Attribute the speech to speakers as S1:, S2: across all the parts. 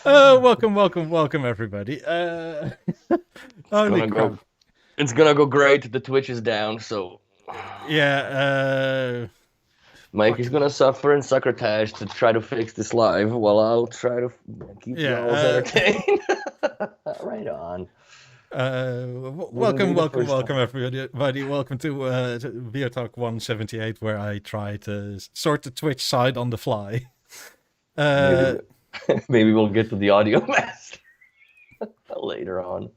S1: Welcome, everybody.
S2: It's
S1: Holy
S2: gonna
S1: crap!
S2: go. It's gonna go great. The Twitch is down, so
S1: Yeah,
S2: Mike is
S1: fucking
S2: gonna suffer and succotash to try to fix this live, while I'll try to keep
S1: yeah.
S2: y'all entertained. Right on. Wouldn't be
S1: Welcome,
S2: the
S1: welcome,
S2: first
S1: welcome,
S2: time.
S1: everybody. Welcome to BeoTalk 178, where I try to sort the Twitch side on the fly.
S2: Maybe,
S1: Uh,
S2: maybe we'll get to the audio master later on.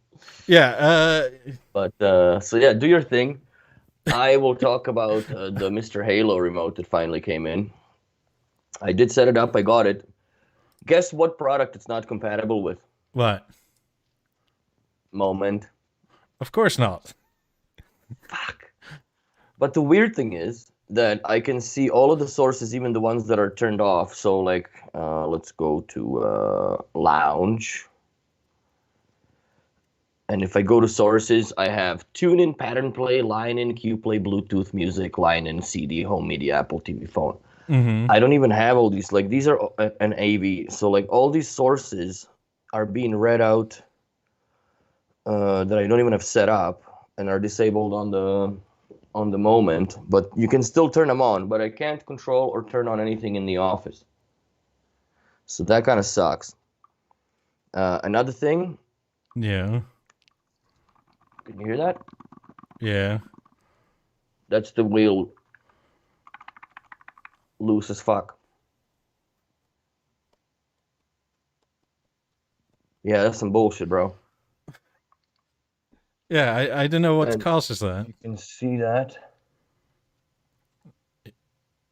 S1: yeah,
S2: But so yeah, do your thing. I will talk about the Mr. Halo remote that finally came in. I did set it up. I got it. Guess what product it's not compatible with?
S1: what?
S2: Moment.
S1: Of course not.
S2: Fuck. But the weird thing is that I can see all of the sources, even the ones that are turned off. So, like, let's go to Lounge. And if I go to sources, I have TuneIn, Pattern Play, Line In, QPlay, Bluetooth Music, Line In, CD, Home Media, Apple TV, Phone.
S1: Mm-hmm.
S2: I don't even have all these. Like, these are an AV. So, like, all these sources are being read out that I don't even have set up and are disabled on the moment, but you can still turn them on, but I can't control or turn on anything in the office. So that kind of sucks. Another thing,
S1: Yeah,
S2: can you hear that?
S1: yeah.
S2: That's the wheel loose as fuck. Yeah, that's some bullshit, bro.
S1: Yeah, I don't know what
S2: And
S1: causes that.
S2: you can see that.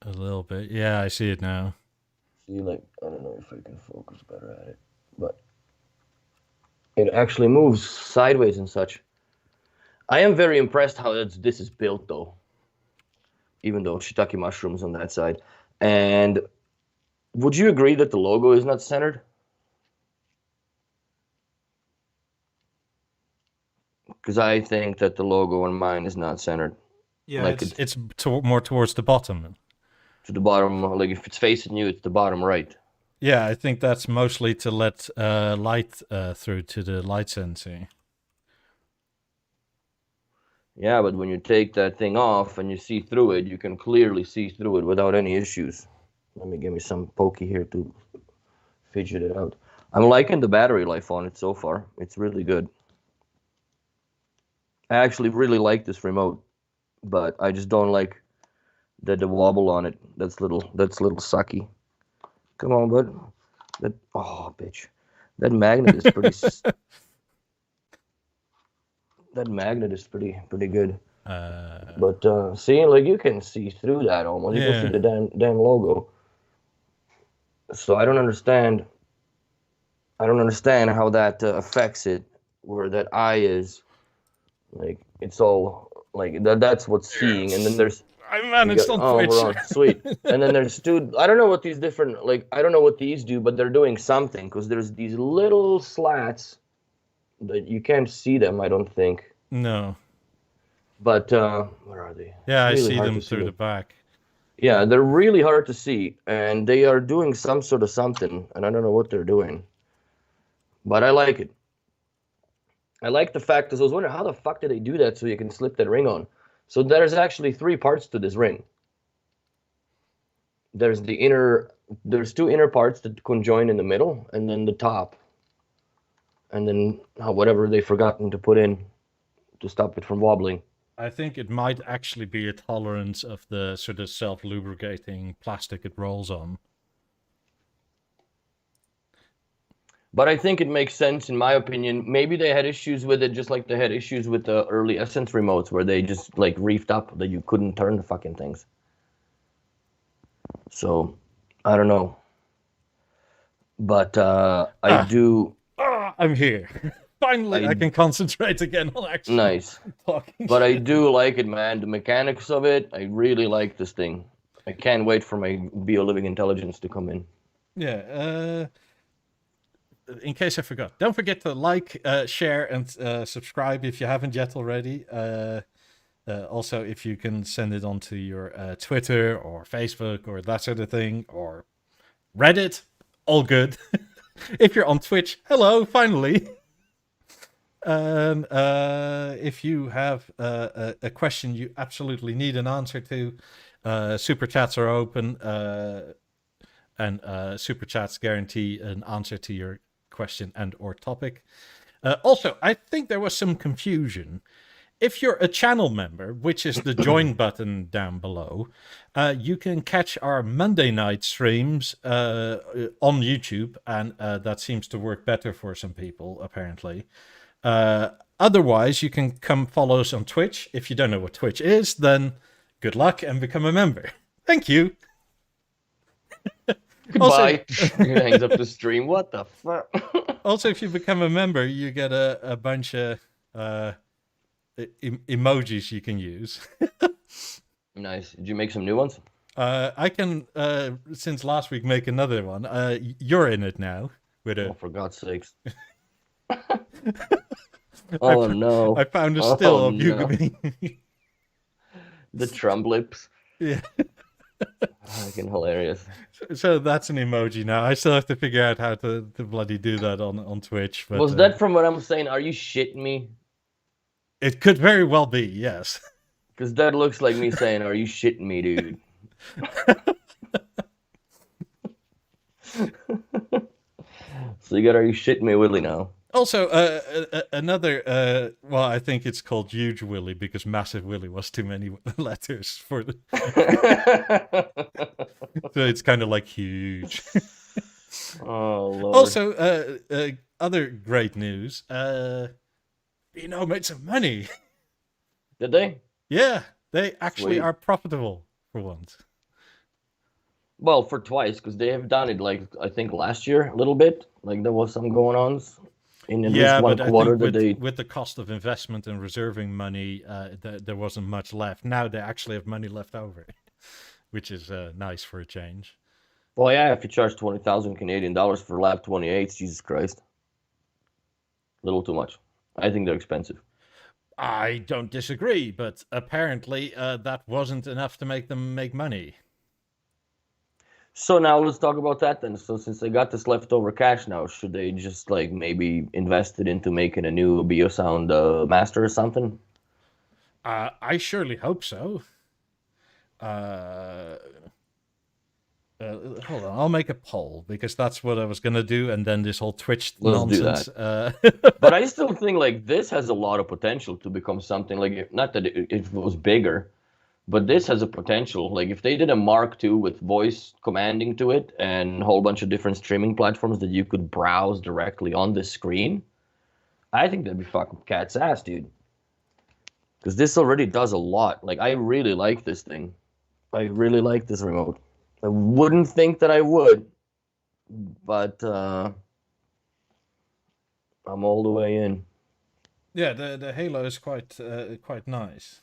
S1: A little bit. Yeah, I see it now.
S2: See, like, I don't know if I can focus better at it, but it actually moves sideways and such. I am very impressed how this is built, though. Even though shiitake mushrooms on that side. And would you agree that the logo is not centered? Because I think that the logo on mine is not centered.
S1: Yeah,
S2: Like
S1: it's
S2: it's
S1: it's more towards the bottom.
S2: to the bottom. Like if it's facing you, it's the bottom right.
S1: Yeah, I think that's mostly to let light through to the light sensing.
S2: Yeah, but when you take that thing off and you see through it, you can clearly see through it without any issues. Let me give me some pokey here to fidget it out. I'm liking the battery life on it so far. It's really good. I actually really like this remote, but I just don't like the wobble on it. That's little sucky. Come on, bud. That bitch. That magnet is pretty. That magnet is pretty good. But see, like you can see through that almost. You can see
S1: yeah,
S2: the damn logo. So I don't understand. I don't understand how that affects it. Where that eye is, like it's all like that. That's what's seeing, and then
S1: yes,
S2: there's
S1: I
S2: you got
S1: managed on
S2: we're
S1: Twitch.
S2: on sweet, and then there's two. I don't know what these different like. I don't know what these do, but they're doing something because there's these little slats that you can't see them. I don't think.
S1: No,
S2: But where are they?
S1: yeah,
S2: It's
S1: I
S2: really
S1: see
S2: hard
S1: them
S2: to see
S1: through the
S2: them.
S1: back.
S2: Yeah, they're really hard to see, and they are doing some sort of something, and I don't know what they're doing. But I like it. I like the fact because I was wondering how the fuck did they do that so you can slip that ring on. So there's actually three parts to this ring. There's the inner, there's two inner parts that conjoin in the middle, and then the top, and then whatever they've forgotten to put in to stop it from wobbling.
S1: I think it might actually be a tolerance of the sort of self-lubricating plastic it rolls on.
S2: But I think it makes sense, in my opinion. Maybe they had issues with it, just like they had issues with the early Essence remotes, where they just like reefed up that you couldn't turn the fucking things. So I don't know, but I
S1: Ah,
S2: do.
S1: I'm here. Finally, I
S2: I
S1: can concentrate again on actually
S2: nice,
S1: talking
S2: but I
S1: shit.
S2: do like it, man. The mechanics of it, I really like this thing. I can't wait for my Bio Living Intelligence to come in.
S1: Yeah. In case I forgot, don't forget to like, share, and subscribe if you haven't yet already. Also, if you can send it on to your Twitter or Facebook or that sort of thing, or Reddit, all good. If you're on Twitch, hello, finally. And if you have a question you absolutely need an answer to, super chats are open, and super chats guarantee an answer to your question and or topic. Also, I think there was some confusion. If you're a channel member, which is the join button down below, you can catch our Monday night streams on YouTube, and that seems to work better for some people, apparently. Otherwise, you can come follow us on Twitch. If you don't know what Twitch is, then good luck and become a member. Thank you.
S2: Goodbye. He hangs up the stream. What the fuck?
S1: Also, if you become a member, you get a bunch of emojis you can use.
S2: Nice. Did you make some new ones?
S1: I can, since last week, make another one. You're in it now. With a...
S2: Oh, for God's sakes. Oh, no.
S1: I found a still of you.
S2: The Trump lips.
S1: Yeah.
S2: Fucking hilarious.
S1: So that's an emoji now. I still have to figure out how to bloody do that on Twitch. But,
S2: was that from what I'm saying? Are you shitting me?
S1: It could very well be, yes.
S2: Because that looks like me saying, are you shitting me, dude? So you got, are you shitting me, Willy, now?
S1: Also, another, well, I think it's called Huge Willy because Massive Willy was too many letters for the... So it's kind of like huge.
S2: Oh, Lord.
S1: Also, other great news, made some money.
S2: Did they?
S1: Yeah, they actually
S2: Sweet.
S1: are profitable for once.
S2: Well, for twice, because they have done it, like, I think last year, a little bit. Like, there was some going on in at least one quarter that they...
S1: with the cost of investment and reserving money, there wasn't much left. Now they actually have money left over, which is nice for a change.
S2: Well, yeah, if you charge 20,000 Canadian dollars for lap 28s, Jesus Christ. A little too much. I think they're expensive.
S1: I don't disagree, but apparently that wasn't enough to make them make money.
S2: So now let's talk about that then. So since they got this leftover cash now, should they just like maybe invest it into making a new Biosound master or something?
S1: I surely hope so. Hold on, I'll make a poll because that's what I was gonna do, and then this whole Twitch nonsense.
S2: But I still think like this has a lot of potential to become something like, not that it was bigger, but this has a potential. Like if they did a Mark II with voice commanding to it and a whole bunch of different streaming platforms that you could browse directly on the screen, I think that'd be fucking cat's ass, dude. Because this already does a lot. Like I really like this thing. I really like this remote. I wouldn't think that I would, but I'm all the way in.
S1: Yeah, the Halo is quite nice.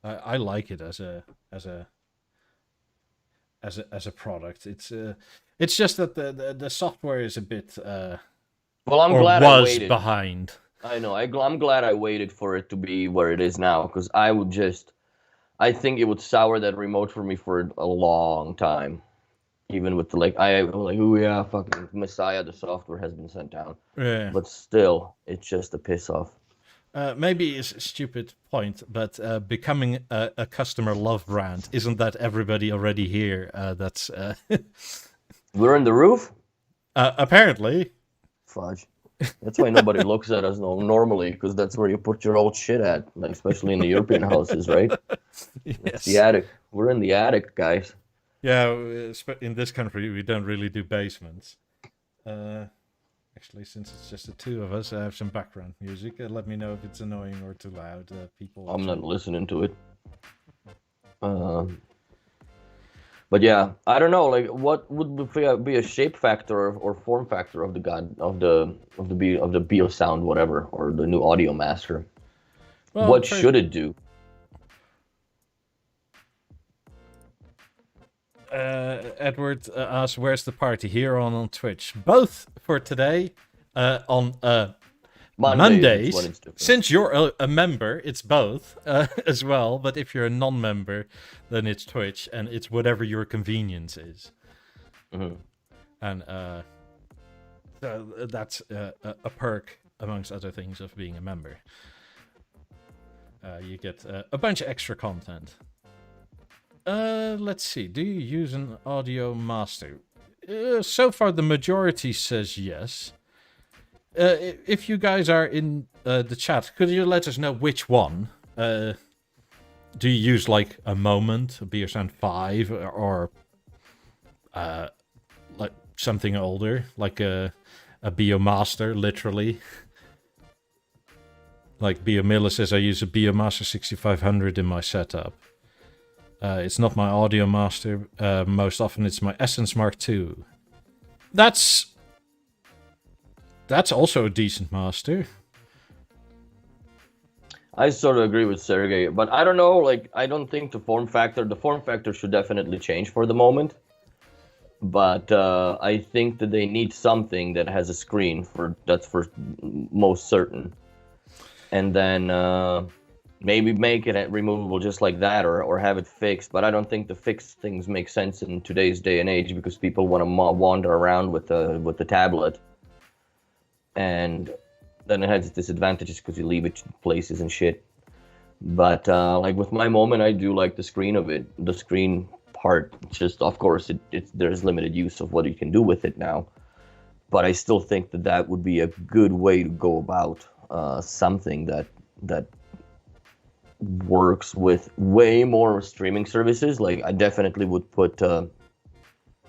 S1: I like it as a product. It's just that the software is a bit
S2: well, I'm glad I waited.
S1: Behind.
S2: I know. I'm glad I waited for it to be where it is now, because I think it would sour that remote for me for a long time. Even with the oh yeah, fucking Messiah, the software has been sent down.
S1: Yeah.
S2: But still, it's just a piss off.
S1: Maybe it's a stupid point, but becoming a customer love brand, isn't that everybody already here? That's
S2: We're in the roof?
S1: Apparently.
S2: Fudge. That's why nobody looks at us normally, because that's where you put your old shit at, like especially in the European houses, right?
S1: Yes.
S2: It's the attic. We're in the attic, guys.
S1: Yeah, in this country, we don't really do basements. Actually, since it's just the two of us, I have some background music. Let me know if it's annoying or too loud. People.
S2: I'm not listening to it. But yeah, I don't know. Like, what would be a shape factor or form factor of the Biosound whatever, or the new audio master? Well, what should it do?
S1: Edward asks, "Where's the party?" Here on Twitch. Both for today. On Mondays. Since you're a member, it's both as well. But if you're a non-member, then it's Twitch, and it's whatever your convenience is.
S2: Mm-hmm.
S1: And That's a perk, amongst other things, of being a member. You get a bunch of extra content. Let's see. Do you use an audio master? So far, the majority says yes. If you guys are in the chat, could you let us know which one? Do you use like a Moment, a Biosound 5, or like something older, like a Biomaster, literally? Like Biomilla says, I use a Biomaster 6500 in my setup. It's not my audio master. Most often it's my Essence Mark II. That's also a decent master.
S2: I sort of agree with Sergey, but I don't know, like, I don't think the form factor should definitely change for the moment. But I think that they need something that has a screen, that's for most certain. And then maybe make it removable just like that, or have it fixed. But I don't think the fixed things make sense in today's day and age, because people want to wander around with the tablet, and then it has its disadvantages because you leave it places and shit. But like with my Moment, I do like the screen of it. The screen part, just of course, there's limited use of what you can do with it now. But I still think that would be a good way to go about something that works with way more streaming services. Like I definitely would put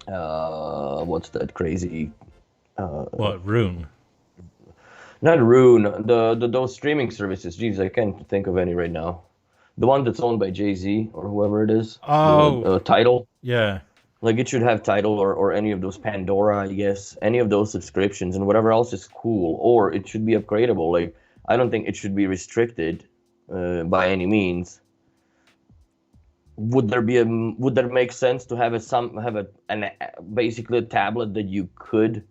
S2: what's that crazy
S1: Rune?
S2: Not Rune, those streaming services. Jeez, I can't think of any right now. The one that's owned by Jay-Z or whoever it is.
S1: Oh,
S2: Tidal.
S1: Yeah.
S2: Like it should have Tidal or any of those Pandora, I guess. Any of those subscriptions, and whatever else is cool. Or it should be upgradable. Like I don't think it should be restricted by any means. Would there make sense to have basically a tablet that you could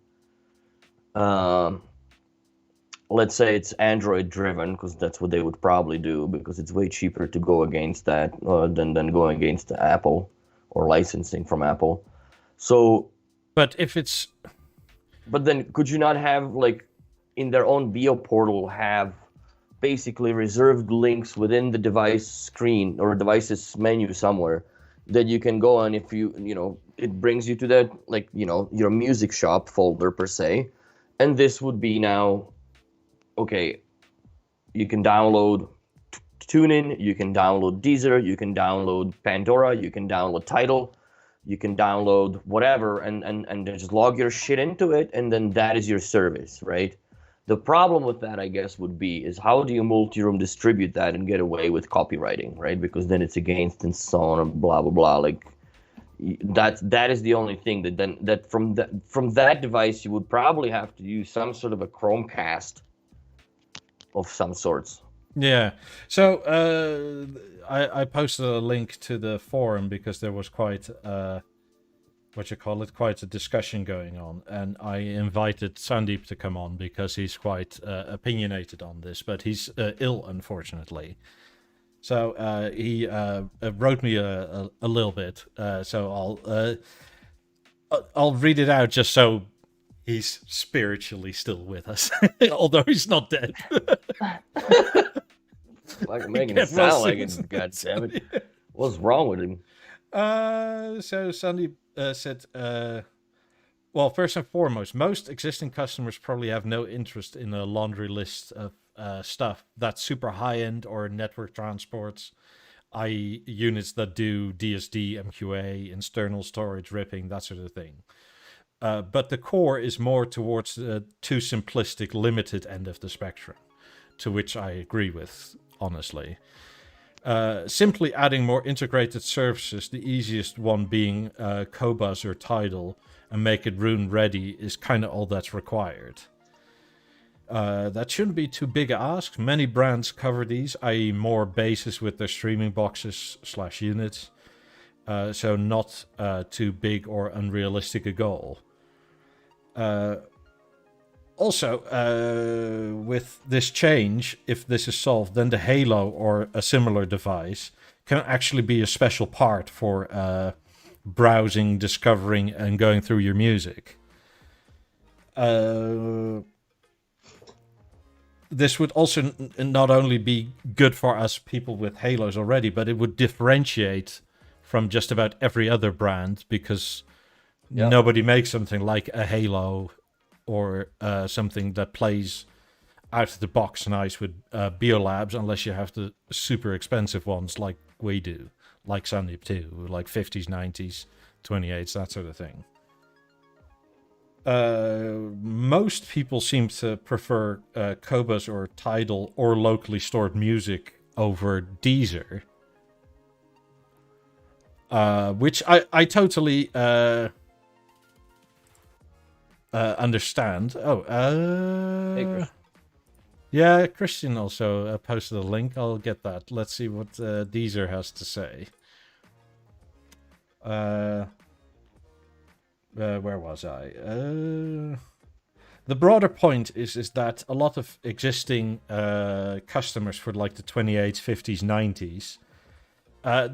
S2: let's say it's Android driven, because that's what they would probably do, because it's way cheaper to go against that than going against Apple or licensing from Apple. So,
S1: but
S2: then could you not have, like, in their own Bio portal, have basically reserved links within the device screen or device's menu somewhere that you can go on if it brings you to that, like, your music shop folder per se, and this would be now. Okay, you can download TuneIn, you can download Deezer, you can download Pandora, you can download Tidal, you can download whatever, and just log your shit into it, and then that is your service, right? The problem with that, I guess, would be is how do you multi-room distribute that and get away with copywriting, right? Because then it's against and so on and blah blah blah. Like that is the only thing that from that device you would probably have to use some sort of a Chromecast of some sorts.
S1: Yeah. So I posted a link to the forum because there was quite quite a discussion going on, and I invited Sandeep to come on because he's quite opinionated on this, but he's ill, unfortunately. So he wrote me a little bit, so I'll read it out just so he's spiritually still with us, although he's not dead.
S2: Like making it sound like it. God damn it! What's wrong with him?
S1: So Sandy said, well, first and foremost, most existing customers probably have no interest in a laundry list of stuff that's super high end or network transports, i.e., units that do DSD, MQA, external storage, ripping, that sort of thing. But the core is more towards the too simplistic, limited end of the spectrum, to which I agree with, honestly. Simply adding more integrated services, the easiest one being Qobuz or Tidal, and make it Rune ready is kind of all that's required. That shouldn't be too big a ask. Many brands cover these, i.e. more bases with their streaming boxes/units. So not too big or unrealistic a goal. Also, with this change, if this is solved, then the Halo or a similar device can actually be a special part for browsing, discovering, and going through your music. this would also not only be good for us people with Halos already, but it would differentiate from just about every other brand, because nobody makes something like a Halo or something that plays out of the box nice with Biolabs, unless you have the super expensive ones like we do, like Sandeep too, like 50s, 90s, 28s, that sort of thing. Most people seem to prefer Qobuz or Tidal or locally stored music over Deezer, which I totally understand. Yeah, Christian also posted a link. I'll get that. Let's see what Deezer has to say. Where was I? The broader point is that a lot of existing customers for like the 28s, 50s, 90s,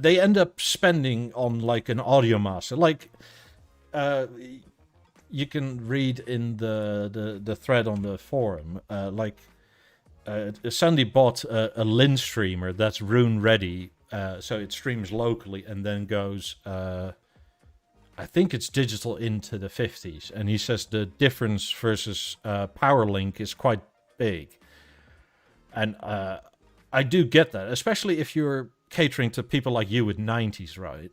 S1: they end up spending on like an audio master. Like you can read in the thread on the forum, Sandy bought a Lin streamer that's Rune ready, so it streams locally and then goes, I think it's digital into the 50s. And he says the difference versus PowerLink is quite big. And I do get that, especially if you're catering to people like you with 90s, right?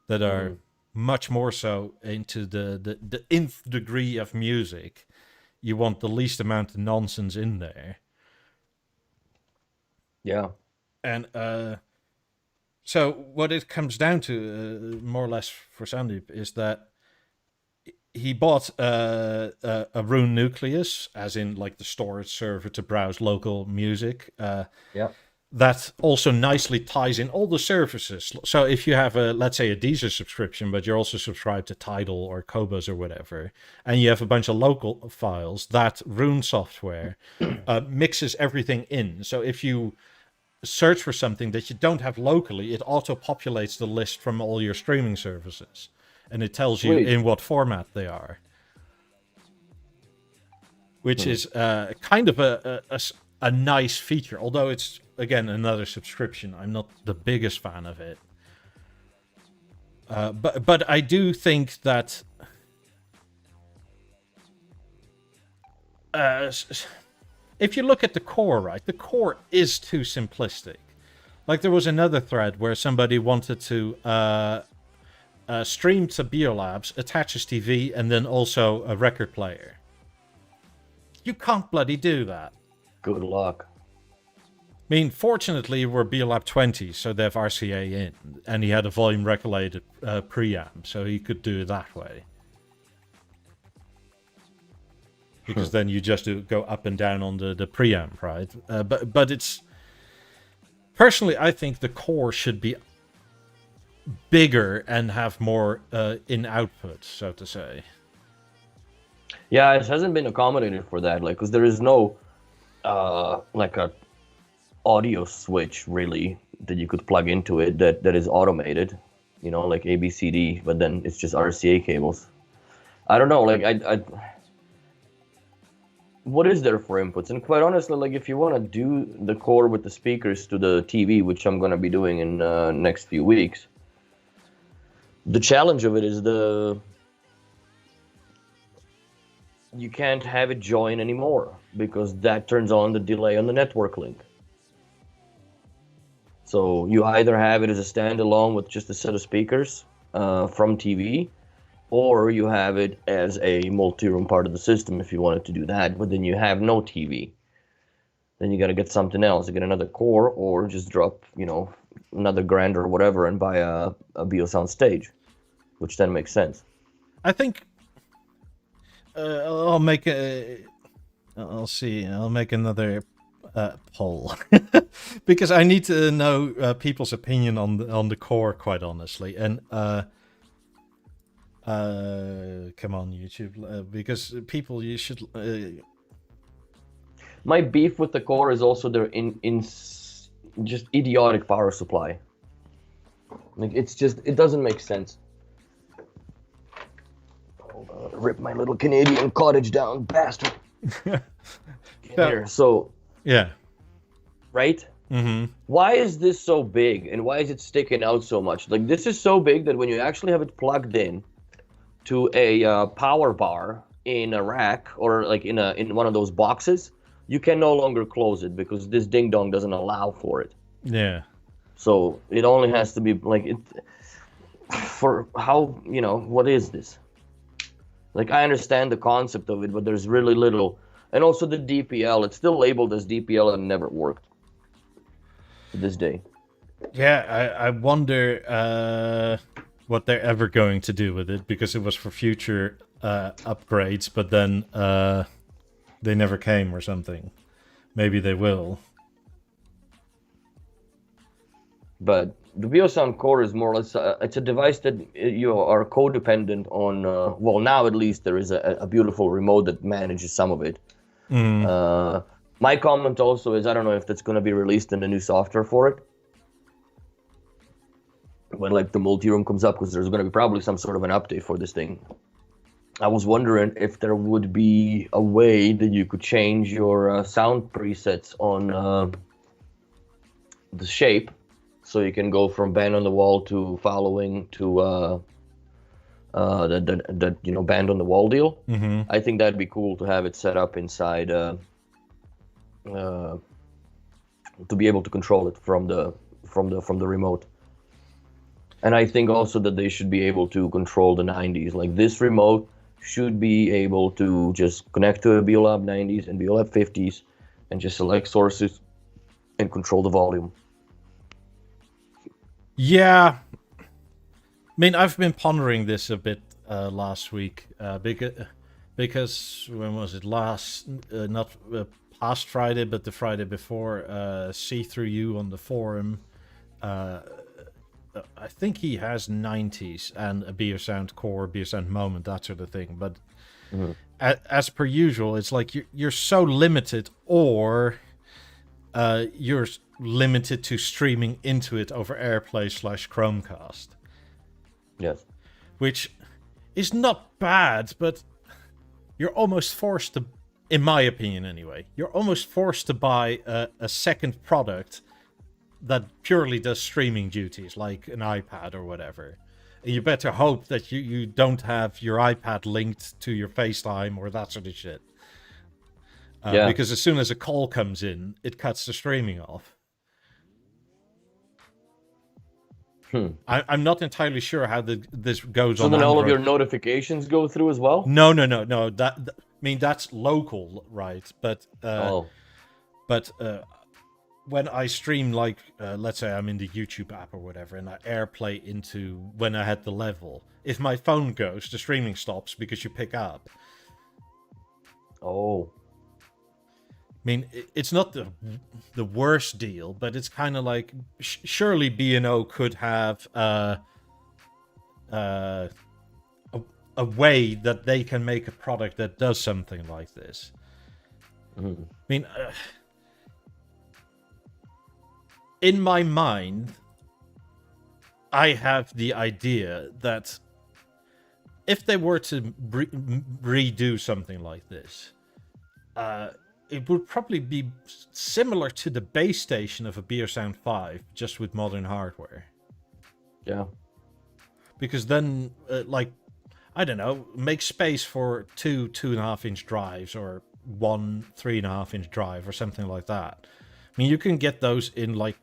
S1: That are much more so into the nth degree of music. You want the least amount of nonsense in there.
S2: Yeah.
S1: And so what it comes down to, more or less for Sandeep, is that he bought a Rune Nucleus, as in like the storage server to browse local music. That also nicely ties in all the services. So if you have let's say a Deezer subscription, but you're also subscribed to Tidal or Qobuz or whatever, and you have a bunch of local files, that Rune software mixes everything in. So if you search for something that you don't have locally, it auto-populates the list from all your streaming services, and it tells you in what format they are, which is kind of a nice feature, although it's, again, another subscription. I'm not the biggest fan of it, but I do think that if you look at the core, right, the core is too simplistic. Like there was another thread where somebody wanted to stream to Biolabs, attach his TV, and then also a record player. You can't bloody do that.
S2: Good luck.
S1: I mean, fortunately, we're Biolab 20, so they have RCA in, and he had a volume regulated preamp, so he could do it that way. Because then you just go up and down on the preamp, right? But it's... Personally, I think the core should be bigger and have more in output, so to say.
S2: Yeah, it hasn't been accommodated for that, like, because there is no, like a audio switch, really, that you could plug into it that is automated, you know, like ABCD, but then it's just RCA cables. I don't know, like, what is there for inputs? And quite honestly, like if you want to do the core with the speakers to the TV, which I'm going to be doing in next few weeks, the challenge of it is you can't have it join anymore, because that turns on the delay on the network link. So you either have it as a standalone with just a set of speakers from TV, or you have it as a multi-room part of the system if you wanted to do that, but then you have no TV. Then you got to get something else. You get another core, or just drop, you know, another grand or whatever and buy a Biosound stage, which then makes sense.
S1: I think I'll make another poll because I need to know people's opinion on the core, quite honestly, and. Come on, YouTube, because people, you should.
S2: My beef with the core is also their just idiotic power supply. Like it doesn't make sense. Hold on. rip my little Canadian cottage down, bastard. So
S1: yeah.
S2: Right?
S1: Mm-hmm.
S2: Why is this so big, and why is it sticking out so much? Like, this is so big that when you actually have it plugged in to a power bar in a rack or like in one of those boxes, you can no longer close it because this ding dong doesn't allow for it.
S1: Yeah.
S2: So it only has to be like it. For how, what is this? Like, I understand the concept of it, but there's really little. And also the DPL, it's still labeled as DPL and never worked to this day.
S1: Yeah, I wonder what they're ever going to do with it, because it was for future upgrades, but then they never came or something. Maybe they will.
S2: But the Biosound Core is more or less, it's a device that you are codependent on. Well, now at least there is a beautiful remote that manages some of it. My comment also is, I don't know if that's going to be released in the new software for it. When like the multi-room comes up, because there's going to be probably some sort of an update for this thing. I was wondering if there would be a way that you could change your sound presets on the shape. So you can go from band on the wall to following to that band on the wall deal.
S1: Mm-hmm.
S2: I think that'd be cool to have it set up inside to be able to control it from the remote. And I think also that they should be able to control the 90s. Like, this remote should be able to just connect to a BeoLab 90s and BeoLab 50s and just select sources and control the volume.
S1: Yeah, I mean, I've been pondering this a bit last week because when was it last? Not past Friday, but the Friday before. See Through You on the forum. I think he has 90s and a Biosound Core, Biosound Moment, that sort of thing. But as per usual, it's like you're so limited, or you're limited to streaming into it over AirPlay / Chromecast.
S2: Yes.
S1: Which is not bad, but you're almost forced to, in my opinion anyway, you're almost forced to buy a second product that purely does streaming duties, like an iPad or whatever. And you better hope that you don't have your iPad linked to your FaceTime or that sort of shit. Because as soon as a call comes in, it cuts the streaming off. I'm not entirely sure how this goes on.
S2: So then all of
S1: Android.
S2: your notifications go through as well?
S1: No. I mean, that's local, right? But when I stream, like, let's say I'm in the YouTube app or whatever, and I AirPlay into when I had the level, if my phone goes, the streaming stops because you pick up.
S2: Oh.
S1: I mean, it's not the worst deal, but it's kind of like, surely B&O could have a way that they can make a product that does something like this. I mean, in my mind, I have the idea that if they were to redo something like this, it would probably be similar to the base station of a Biosound 5, just with modern hardware.
S2: Yeah.
S1: Because then, I don't know, make space for 2.5-inch drives, or 1 3.5-inch drive, or something like that. I mean, you can get those in, I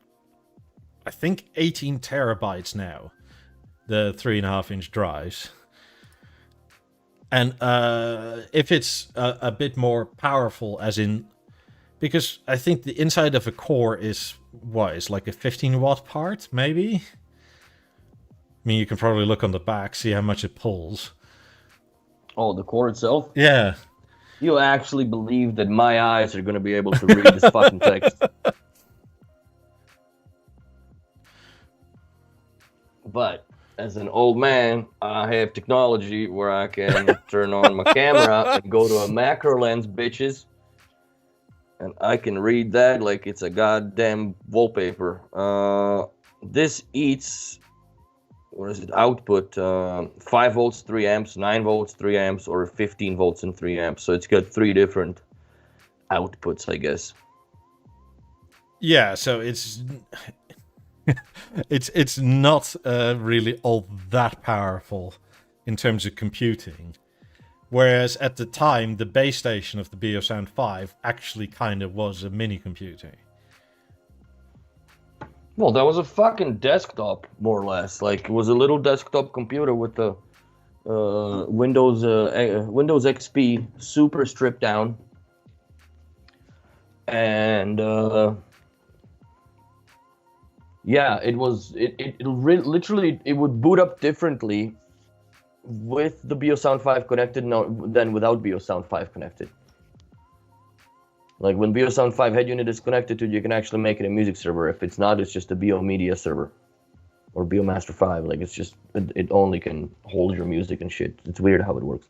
S1: think 18 terabytes now, the 3.5-inch drives. And if it's a bit more powerful, as in, because I think the inside of a core is like a 15-watt part, maybe? I mean, you can probably look on the back, see how much it pulls.
S2: Oh, the core itself?
S1: Yeah.
S2: You actually believe that my eyes are going to be able to read this fucking text? But as an old man, I have technology where I can turn on my camera and go to a macro lens, bitches, and I can read that like it's a goddamn wallpaper. This eats what is it, output, 5 volts, 3 amps, 9 volts, 3 amps, or 15 volts and 3 amps. So it's got 3 different outputs, I guess.
S1: Yeah, so it's it's not really all that powerful in terms of computing. Whereas at the time, the base station of the Biosound 5 actually kind of was a mini computer.
S2: Well, that was a fucking desktop, more or less. Like, it was a little desktop computer with the Windows XP super stripped down, and yeah, it was literally it would boot up differently with the Biosound 5 connected than without Biosound 5 connected. Like when Biosound 5 head unit is connected to it, you can actually make it a music server. If it's not, it's just a Bio Media server or Biomaster 5. Like it's just it only can hold your music and shit. It's weird how it works.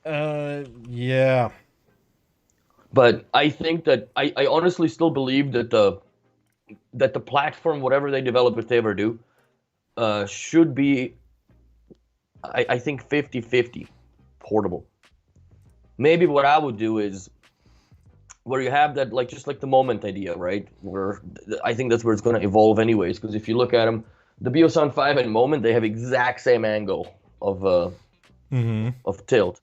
S1: Yeah.
S2: But I think that I honestly still believe that the platform, whatever they develop, if they ever do, should be, I think 50-50 portable. Maybe what I would do is where you have that, like just like the Moment idea, right? Where I think that's where it's going to evolve anyways. Because if you look at them, the Biosound 5 and Moment, they have exact same angle of tilt.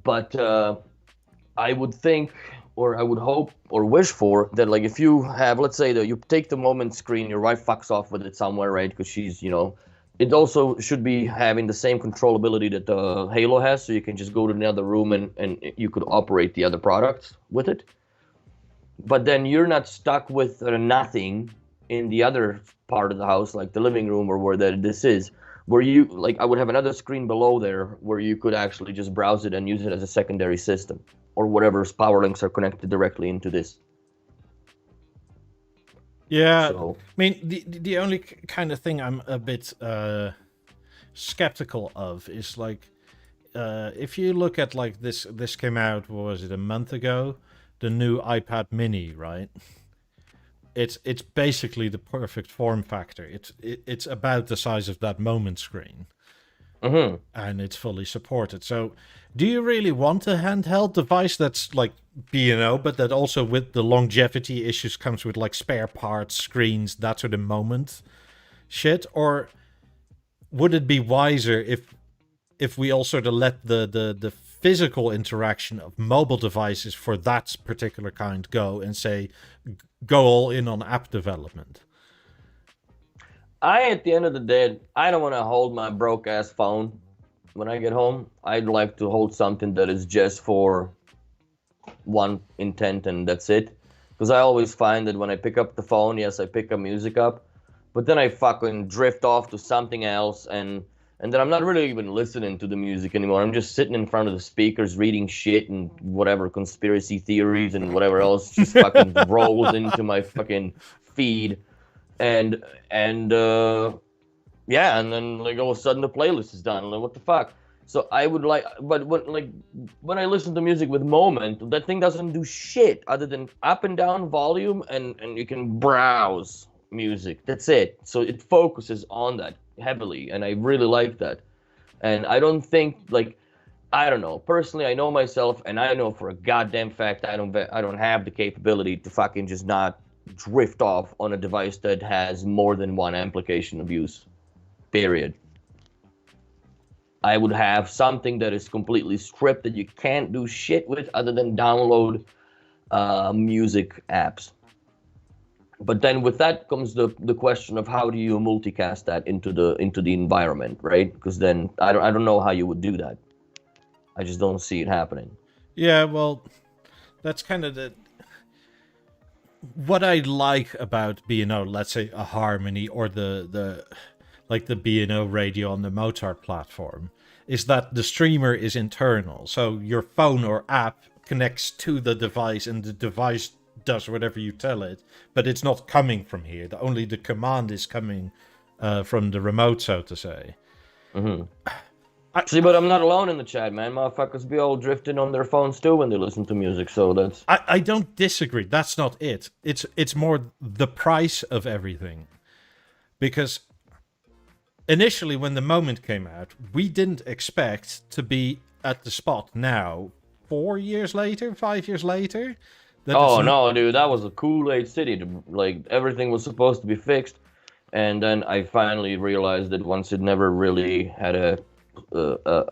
S2: But I would think, or I would hope, or wish for that. Like if you have, let's say that you take the Moment screen, your wife fucks off with it somewhere, right? Because she's, it also should be having the same controllability that the Halo has, so you can just go to another room and you could operate the other products with it. But then you're not stuck with nothing in the other part of the house, like the living room or where this is, where you, like, I would have another screen below there where you could actually just browse it and use it as a secondary system, or whatever's power links are connected directly into this.
S1: Yeah, so, I mean, the only kind of thing I'm a bit skeptical of is like, if you look at like this came out, what was it, a month ago, the new iPad Mini, right? It's basically the perfect form factor. It's about the size of that Moment screen, and it's fully supported. So, do you really want a handheld device that's like B&O, but that also with the longevity issues comes with like spare parts, screens, that sort of Moment shit? Or would it be wiser if we all sort of let the physical interaction of mobile devices for that particular kind go and say, go all in on app development?
S2: At the end of the day, I don't want to hold my broke ass phone when I get home. I'd like to hold something that is just for one intent and that's it. Because I always find that when I pick up the phone, yes, I pick up music up, but then I fucking drift off to something else, and then I'm not really even listening to the music anymore. I'm just sitting in front of the speakers reading shit and whatever conspiracy theories and whatever else just fucking rolls into my fucking feed. And yeah, and then like all of a sudden the playlist is done. Like, what the fuck? So I would like, but when I listen to music with Moment, that thing doesn't do shit other than up and down volume, and you can browse music. That's it. So it focuses on that heavily, and I really like that. And I don't think, like, I don't know, personally, I know myself, and I know for a goddamn fact I don't have the capability to fucking just not drift off on a device that has more than one application of use, period. I would have something that is completely stripped, that you can't do shit with other than download music apps. But then with that comes the question of how do you multicast that into the environment, right? Because then I don't know how you would do that. I just don't see it happening.
S1: Yeah, well, that's kind of what I like about B&O, let's say a Harmony or the B&O radio on the Mozart platform, is that the streamer is internal. So your phone or app connects to the device, and the device does whatever you tell it, but it's not coming from here. Only the command is coming from the remote, so to say.
S2: See, but I'm not alone in the chat, man. Motherfuckers be all drifting on their phones too when they listen to music, so that's...
S1: I don't disagree. That's not it. It's more the price of everything. Because initially, when the Moment came out, we didn't expect to be at the spot now, 4 years later, 5 years later.
S2: Oh, no, dude, that was a Kool-Aid city. Like, everything was supposed to be fixed. And then I finally realized that once it never really had a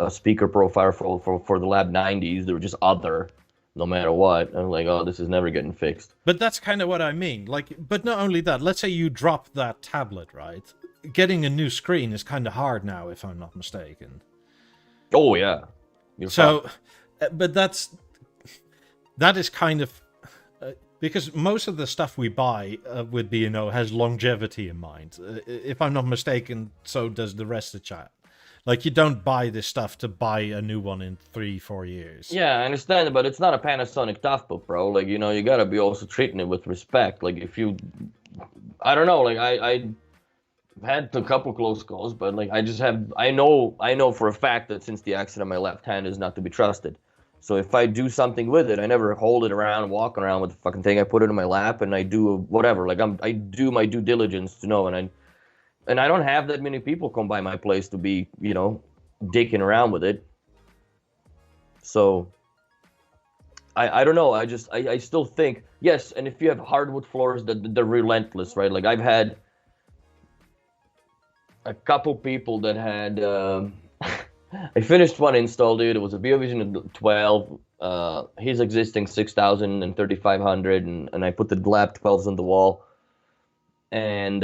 S2: speaker profile for the Lab 90s, they were just other, no matter what. I'm like, oh, this is never getting fixed.
S1: But that's kind of what I mean. Like, but not only that, let's say you drop that tablet, right? Getting a new screen is kind of hard now, if I'm not mistaken.
S2: Oh, yeah.
S1: But that is kind of... because most of the stuff we buy with B&O has longevity in mind. If I'm not mistaken, so does the rest of chat. Like, you don't buy this stuff to buy a new one in 3-4 years.
S2: Yeah, I understand, but it's not a Panasonic Toughbook, bro. Like, you know, you gotta be also treating it with respect. Like, if you... I don't know, like, I had a couple close calls, but, like, I just have... I know for a fact that since the accident, my left hand is not to be trusted. So if I do something with it, I never hold it around, walk around with the fucking thing. I put it in my lap and I do whatever. Like I do my due diligence to know, and I don't have that many people come by my place to be, you know, dicking around with it. So I don't know. I still think, yes, and if you have hardwood floors, they're relentless, right? Like I've had a couple people that had I finished one install, dude. It was a BeoVision 12. His existing 6000 and 3500, and I put the lab 12s on the wall. And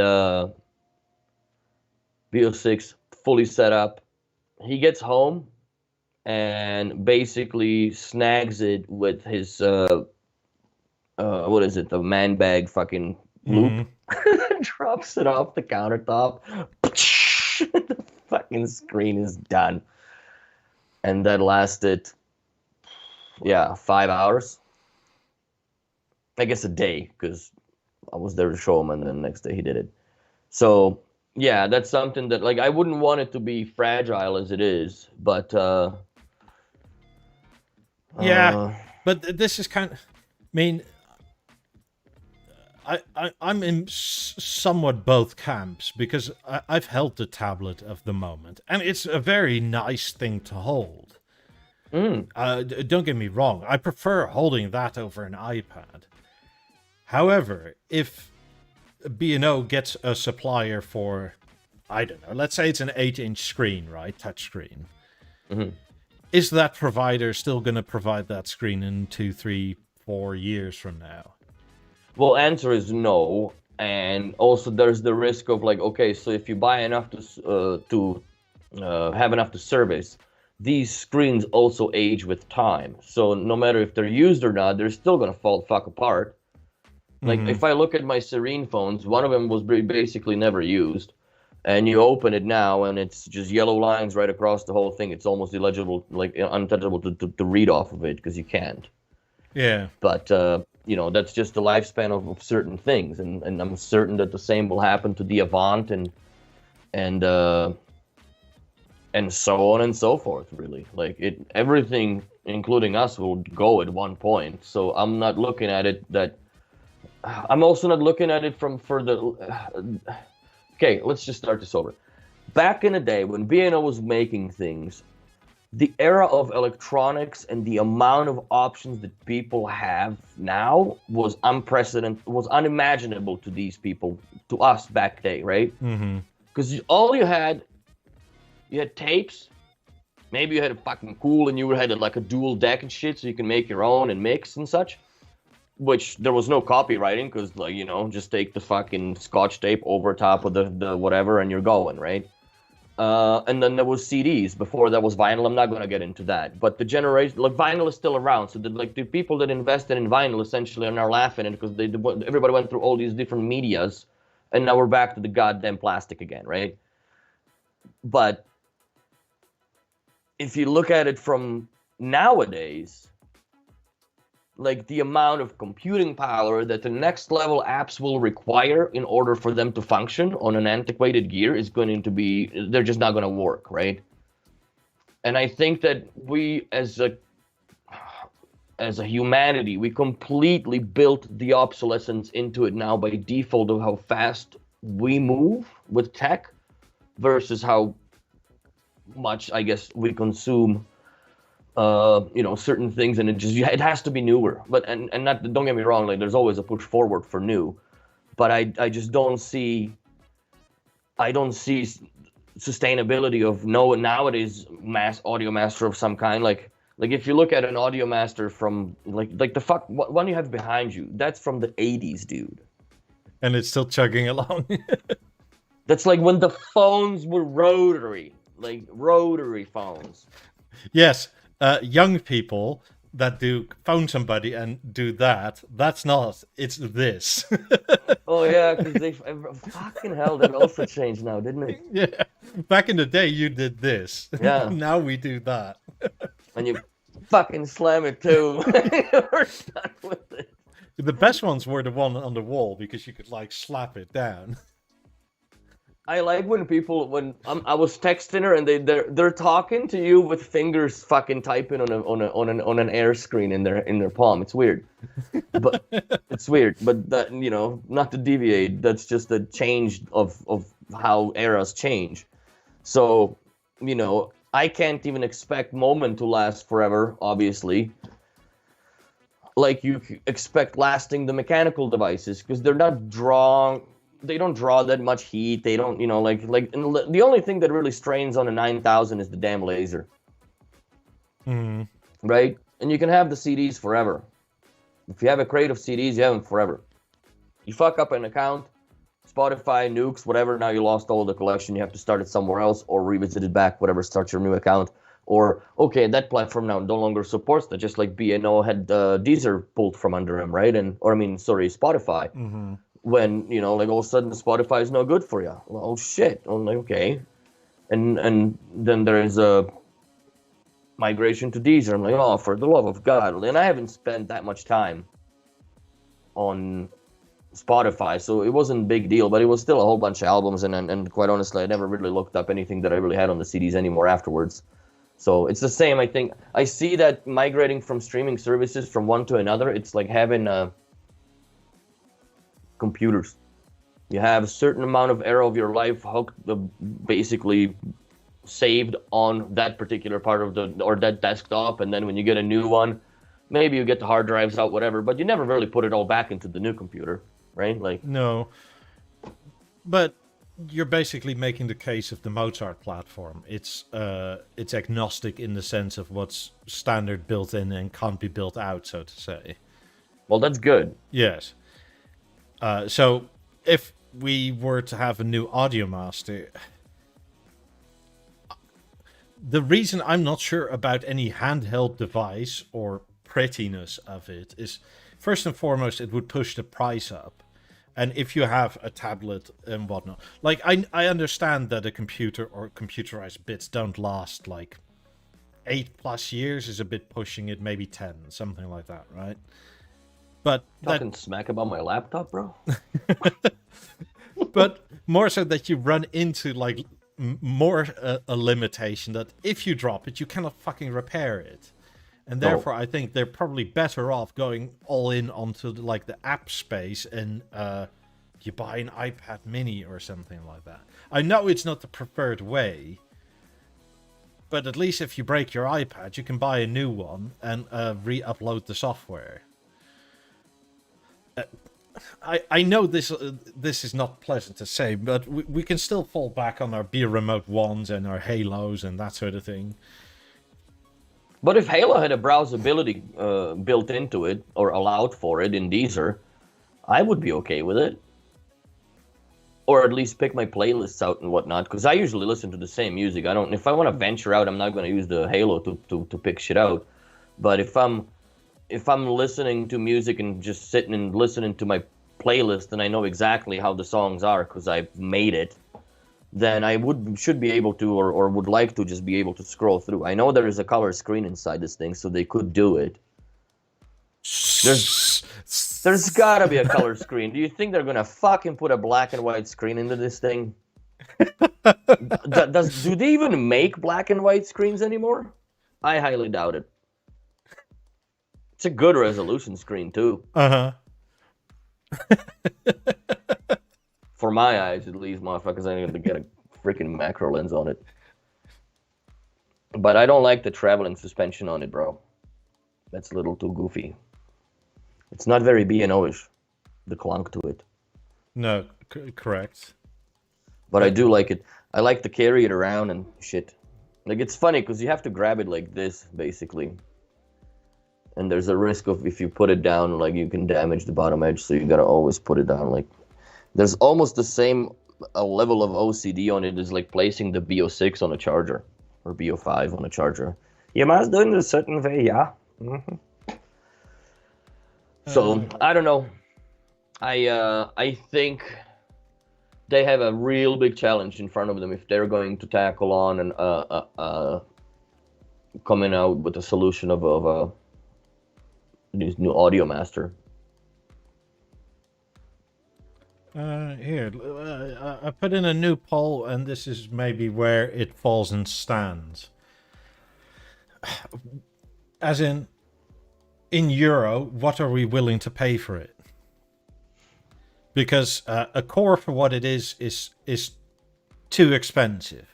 S2: Beo6 fully set up. He gets home and basically snags it with his what is it? The man bag fucking loop. Drops it off the countertop. The fucking screen is done. And that lasted, 5 hours. I guess a day, because I was there to show him, and then the next day he did it. So, yeah, that's something that, like, I wouldn't want it to be fragile as it is, but...
S1: yeah, but this is kind of... I mean... I'm in somewhat both camps, because I've held the tablet of the Moment, and it's a very nice thing to hold. Don't get me wrong, I prefer holding that over an iPad. However, if B&O gets a supplier for, I don't know, let's say it's an 8-inch screen, right, touchscreen. Is that provider still going to provide that screen in 2, 3, 4 years from now?
S2: Well, answer is no, and also there's the risk of like, okay, so if you buy enough to have enough to service, these screens also age with time. So no matter if they're used or not, they're still gonna fuck apart. Like if I look at my Serene phones, one of them was basically never used, and you open it now and it's just yellow lines right across the whole thing. It's almost illegible, like untouchable to read off of it because you can't. Yeah. But you know, that's just the lifespan of certain things, and I'm certain that the same will happen to the Avant and so on and so forth. Really, like everything, including us, will go at one point. So I'm not looking at it that. I'm also not looking at it for the. Okay, let's just start this over. Back in the day when B&O was making things, the era of electronics and the amount of options that people have now was unprecedented, was unimaginable to these people, to us back day, right? Because all you had tapes, maybe you had a fucking cool, and you had like a dual deck and shit, so you can make your own and mix and such, which there was no copywriting, because, like, you know, just take the fucking scotch tape over top of the whatever and you're going, right? And then there was CDs. Before that was vinyl. I'm not going to get into that. But the generation, like, vinyl is still around. So the people that invested in vinyl essentially are now laughing at it, because everybody went through all these different medias, and now we're back to the goddamn plastic again, right? But if you look at it from nowadays, like the amount of computing power that the next level apps will require in order for them to function on an antiquated gear is going to be, they're just not going to work, right? And I think that we as a humanity, we completely built the obsolescence into it now by default of how fast we move with tech versus how much, I guess, we consume certain things, and it has to be newer. But and not, don't get me wrong, like there's always a push forward for new, but I just don't see sustainability of nowadays mass audio master of some kind. Like if you look at an audio master from like the one you have behind you, that's from the 80s, dude.
S1: And it's still chugging along.
S2: That's like when the phones were rotary phones.
S1: Yes, young people that do phone somebody and do that, that's not, it's this.
S2: Oh yeah, because they fucking hell, that also changed now, didn't it?
S1: Yeah, back in the day you did this.
S2: Yeah.
S1: Now we do that.
S2: And you fucking slam it too. We're done with it.
S1: The best ones were the one on the wall because you could like slap it down.
S2: I like when I was texting her and they're talking to you with fingers fucking typing on an air screen in their palm. It's weird, but it's weird. But that, not to deviate, that's just a change of how eras change. So I can't even expect Moment to last forever, obviously. Like you expect lasting the mechanical devices, because they're not they don't draw that much heat. They don't, and the only thing that really strains on a 9000 is the damn laser.
S1: Mm.
S2: Right? And you can have the CDs forever. If you have a crate of CDs, you have them forever. You fuck up an account, Spotify, nukes, whatever, now you lost all the collection. You have to start it somewhere else or revisit it back, whatever, start your new account. Or, okay, that platform now no longer supports that, just like B&O had Deezer pulled from under him, right? Spotify.
S1: Mm-hmm.
S2: When, all of a sudden Spotify is no good for you. Well, oh shit. I'm like, okay. And then there is a migration to Deezer. I'm like, oh, for the love of God. And I haven't spent that much time on Spotify, so it wasn't a big deal, but it was still a whole bunch of albums, and quite honestly, I never really looked up anything that I really had on the CDs anymore afterwards. So it's the same, I think. I see that migrating from streaming services from one to another, it's like having computers. You have a certain amount of era of your life hooked, basically saved on that particular part of that desktop, and then when you get a new one, maybe you get the hard drives out, whatever, but you never really put it all back into the new computer, right? Like,
S1: no, but you're basically making the case of the Mozart platform. It's agnostic in the sense of what's standard built in and can't be built out, so to say.
S2: Well, that's good.
S1: Yes. So if we were to have a new audio master, the reason I'm not sure about any handheld device or prettiness of it is, first and foremost, it would push the price up. And if you have a tablet and whatnot, like I understand that a computer or computerized bits don't last like 8+ years is a bit pushing it, maybe 10, something like that, right? But
S2: talking smack about my laptop, bro.
S1: But more so that you run into like more a limitation that if you drop it, you cannot fucking repair it. And therefore, I think they're probably better off going all in onto like the app space, and you buy an iPad mini or something like that. I know it's not the preferred way, but at least if you break your iPad, you can buy a new one and re-upload the software. I know this is not pleasant to say, but we can still fall back on our Be Remote ones and our Halos and that sort of thing.
S2: But if Halo had a browsability built into it or allowed for it in Deezer, I would be okay with it. Or at least pick my playlists out and whatnot, because I usually listen to the same music. If I want to venture out, I'm not going to use the Halo to pick shit out. But if I'm listening to music and just sitting and listening to my playlist and I know exactly how the songs are because I've made it, then I should be able to, or would like to just be able to scroll through. I know there is a color screen inside this thing, so they could do it. There's gotta be a color screen. Do you think they're gonna fucking put a black and white screen into this thing? Do they even make black and white screens anymore? I highly doubt it. It's a good resolution screen too.
S1: Uh-huh.
S2: For my eyes, at least, motherfuckers, I need to get a freaking macro lens on it. But I don't like the traveling suspension on it, bro. That's a little too goofy. It's not very B&O-ish, the clunk to it.
S1: No, correct.
S2: But I do like it. I like to carry it around and shit. Like, it's funny because you have to grab it like this, basically. And there's a risk of if you put it down, like, you can damage the bottom edge, so you gotta always put it down. Like, there's almost the same level of OCD on it as, like, placing the BO6 on a charger. Or BO5 on a charger. You must do it in a certain way, yeah. Mm-hmm. So, I don't know. I think they have a real big challenge in front of them if they're going to tackle on and coming out with a solution of this new audio master.
S1: Here, I put in a new poll, and this is maybe where it falls and stands. As in euro, what are we willing to pay for it? Because a core for what it is too expensive.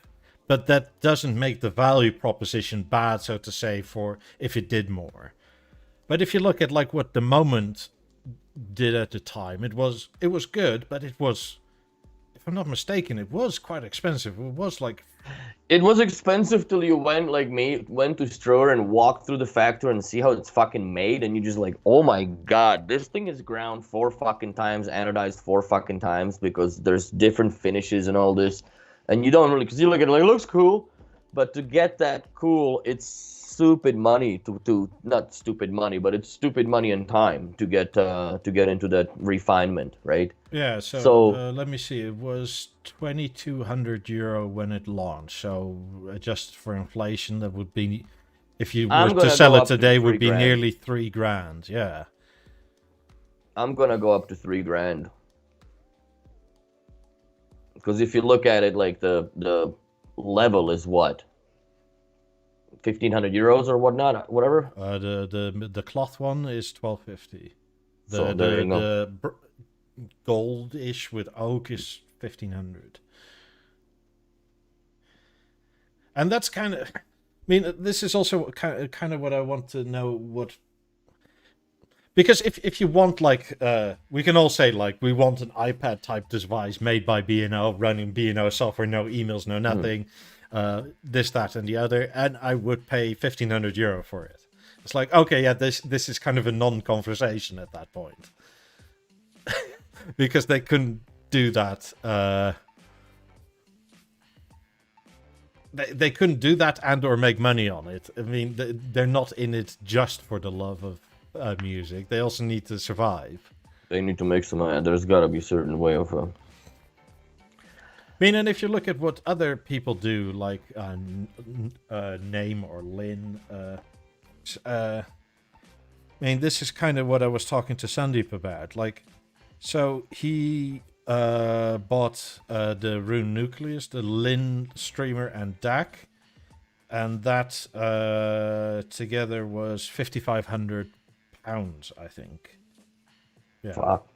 S1: But that doesn't make the value proposition bad, so to say, for if it did more. But if you look at like what the Moment did at the time, it was good, but it was, if I'm not mistaken, it was quite expensive. It was like,
S2: it was expensive till you went to Stroher and walked through the factory and see how it's fucking made, and you just like, oh my god, this thing is ground 4 fucking times, anodized 4 fucking times, because there's different finishes and all this, and you don't really, because you look at it like, it looks cool, but to get that cool, it's stupid money to not stupid money, but it's stupid money and time to get into that refinement, right?
S1: yeah. So let me see. It was 2,200 euro when it launched. So adjusted for inflation, that would be, if you were to sell it today, would be nearly 3 grand. Yeah.
S2: I'm gonna go up to 3 grand. Because if you look at it, like the level is what? 1,500 euros or whatnot, whatever.
S1: The cloth one is 1,250.
S2: So there you go.
S1: The gold-ish with oak is 1,500. And that's kind of, I mean, this is also kind of what I want to know. What, because if you want, like, we can all say, like, we want an iPad type device made by B&O, running B&O software, no emails, no nothing. This, that, and the other, and I would pay 1,500 euro for it. It's like, okay, yeah, this is kind of a non-conversation at that point. Because they couldn't do that. They couldn't do that and or make money on it. I mean, they're not in it just for the love of music. They also need to survive.
S2: They need to make some money. There's got to be a certain way of...
S1: I mean, and if you look at what other people do, like Name or Lin, I mean, this is kind of what I was talking to Sandeep about. Like, so he bought the Rune Nucleus, the Lin streamer, and DAC, and that together was £5,500, I think. Yeah.
S2: Fuck.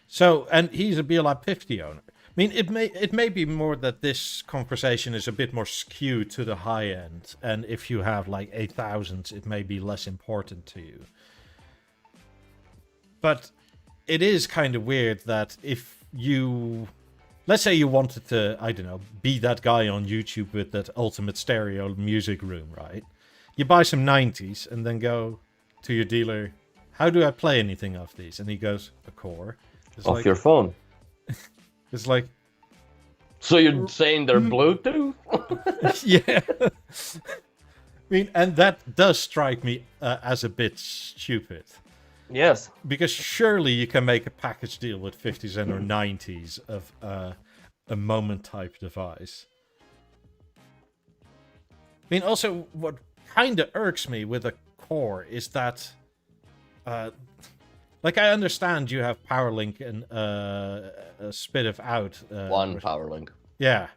S1: So, and he's a BLab 50 owner. I mean, it may be more that this conversation is a bit more skewed to the high end, and if you have like 8,000, it may be less important to you. But it is kind of weird that if you, let's say you wanted to, I don't know, be that guy on YouTube with that ultimate stereo music room, right? You buy some 90s and then go to your dealer, how do I play anything of these? And he goes, a core. It's
S2: off your phone.
S1: It's like...
S2: So you're saying they're Bluetooth?
S1: Yeah. I mean, and that does strike me as a bit stupid.
S2: Yes.
S1: Because surely you can make a package deal with 50s and or 90s of a Moment type device. I mean, also, what kind of irks me with a core is that Like, I understand you have PowerLink and spit it out.
S2: One PowerLink.
S1: Yeah.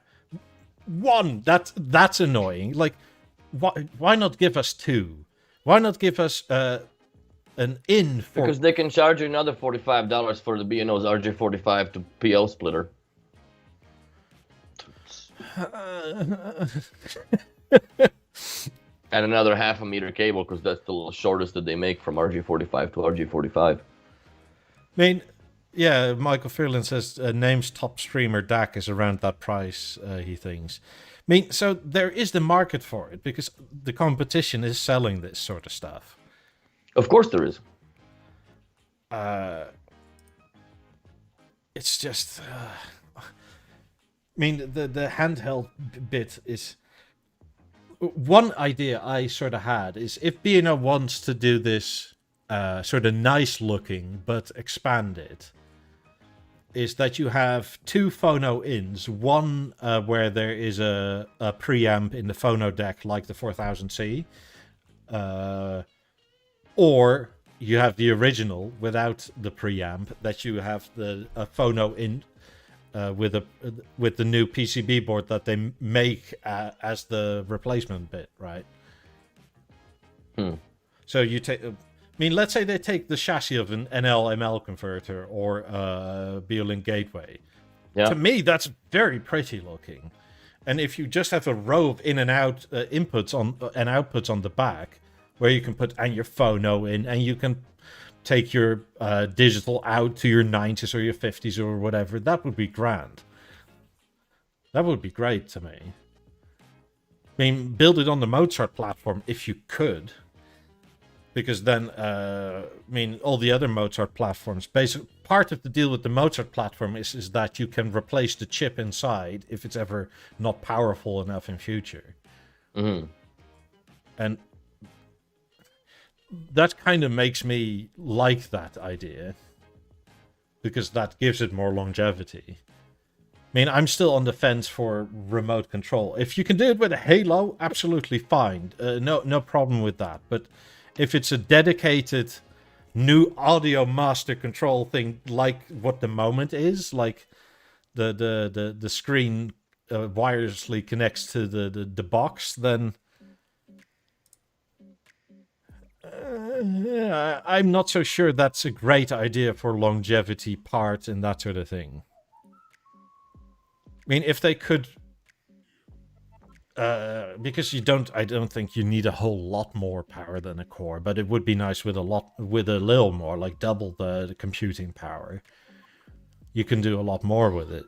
S1: One. That's annoying. Like, why not give us two? Why not give us an in for...
S2: Because they can charge you another $45 for the B&O's RJ45 to PL splitter. And another 0.5 meter cable, because that's the shortest that they make from RJ45 to RJ45.
S1: I mean, yeah, Michael Fairland says name's top streamer DAC is around that price, he thinks. I mean, so there is the market for it, because the competition is selling this sort of stuff.
S2: Of course there is.
S1: It's just... I mean, the handheld bit is... One idea I sort of had is if B&O wants to do this sort of nice looking but expanded, is that you have two phono ins, one where there is a preamp in the phono deck like the 4000C, or you have the original without the preamp, that you have a phono in with the new PCB board that they make as the replacement bit, right? So you take, I mean, let's say they take the chassis of an NL-ML converter or a BeoLink gateway. Yeah. To me, that's very pretty looking. And if you just have a row of in and out inputs on and outputs on the back, where you can put and your phono in, and you can take your digital out to your 90s or your 50s or whatever, that would be grand. That would be great to me. I mean, build it on the Mozart platform if you could. Because then, I mean, all the other Mozart platforms, basically, part of the deal with the Mozart platform is that you can replace the chip inside if it's ever not powerful enough in future.
S2: Mm-hmm.
S1: And that kind of makes me like that idea, because that gives it more longevity. I mean, I'm still on the fence for remote control. If you can do it with a Halo, absolutely fine. No problem with that. But if it's a dedicated new audio master control thing, like what the Moment is, like the screen wirelessly connects to the box, then I'm not so sure that's a great idea for longevity part and that sort of thing. I mean, if they could, because I don't think you need a whole lot more power than a core, but it would be nice with a little more, like double the computing power. You can do a lot more with it.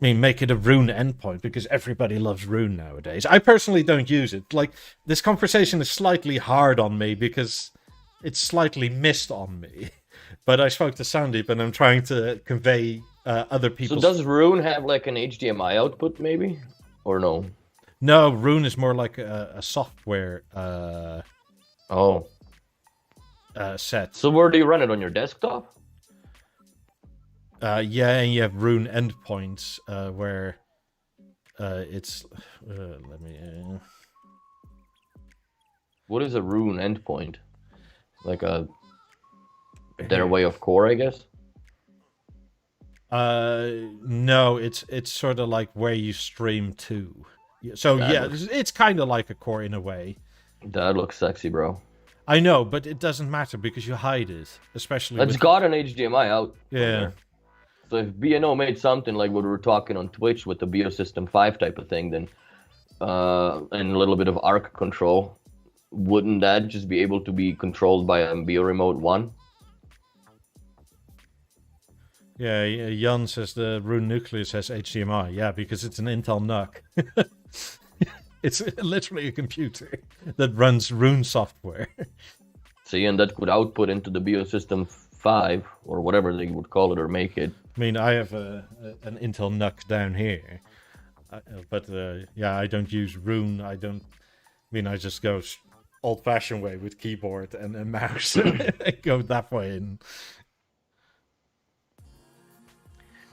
S1: I mean, make it a Rune endpoint, because everybody loves Rune nowadays. I personally don't use it. Like, this conversation is slightly hard on me because it's slightly missed on me. But I spoke to Sandeep and I'm trying to convey other people's...
S2: So does Rune have like an HDMI output maybe? Or no?
S1: No, Rune is more like a software set.
S2: So where do you run it? On your desktop?
S1: Yeah, and you have Rune endpoints where it's... let me...
S2: What is a Rune endpoint? Like their way of core, I guess?
S1: No, it's sort of like where you stream to. So yeah, it's kind of like a core in a way.
S2: That looks sexy, bro.
S1: I know, but it doesn't matter because you hide it, especially.
S2: It's got an HDMI out.
S1: Yeah.
S2: So if B&O made something like what we were talking on Twitch with the Biosystem 5 type of thing, then and a little bit of ARC control, wouldn't that just be able to be controlled by a BioRemote 1?
S1: Yeah, Jan says the Rune Nucleus has HDMI. Yeah, because it's an Intel NUC. It's literally a computer that runs Rune software.
S2: See, and that could output into the Biosystem 5, or whatever they would call it or make it.
S1: I mean, I have an Intel NUC down here. But yeah, I don't use Rune. I just go old-fashioned way with keyboard and a mouse. I go that way. And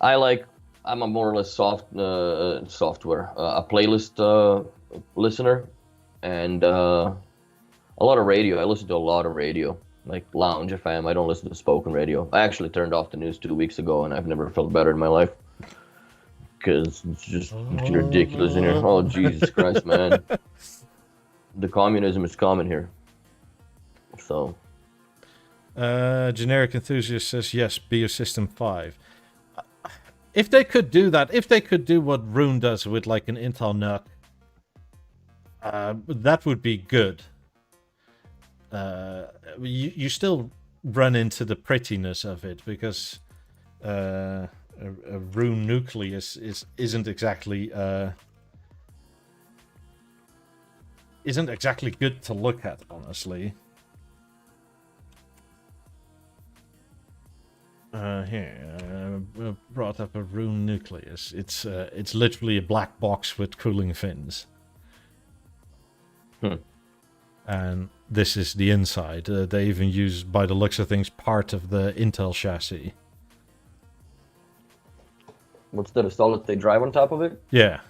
S2: I'm a more or less software, a playlist listener, and a lot of radio. I listen to a lot of radio, like lounge FM. I don't listen to spoken radio. I actually turned off the news 2 weeks ago, and I've never felt better in my life. Because it's just ridiculous in here. Oh, Jesus Christ, man. The communism is common here. So.
S1: Generic Enthusiast says, yes, Biosystem 5. If they could do that, if they could do what Rune does with like an Intel NUC, that would be good. You still run into the prettiness of it because a Rune Nucleus isn't exactly good to look at, honestly. Here, brought up a Rune Nucleus. It's literally a black box with cooling fins. And this is the inside. They even use, by the looks of things, part of the Intel chassis.
S2: What's that, a solid state drive on top of it?
S1: Yeah.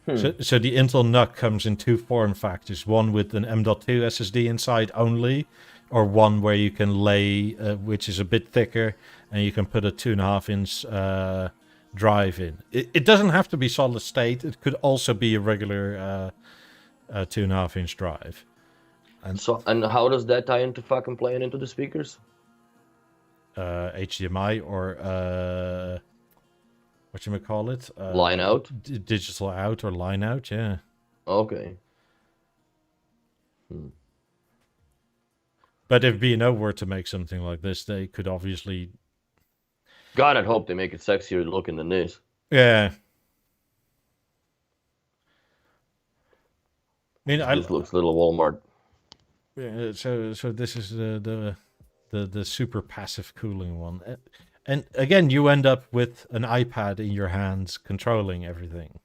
S1: So the Intel NUC comes in two form factors. One with an M.2 SSD inside only, or one where you can lay, which is a bit thicker, and you can put a 2.5-inch drive in. It doesn't have to be solid state. It could also be a regular 2.5-inch drive.
S2: And how does that tie into fucking playing into the speakers?
S1: HDMI or whatchamacallit?
S2: Line out?
S1: Digital out or line out, yeah.
S2: Okay.
S1: But if B&O were to make something like this, they could obviously...
S2: God, I'd hope they make it sexier looking than this.
S1: Yeah. I mean,
S2: This looks a little Walmart.
S1: Yeah, so this is the super passive cooling one. And again, you end up with an iPad in your hands controlling everything.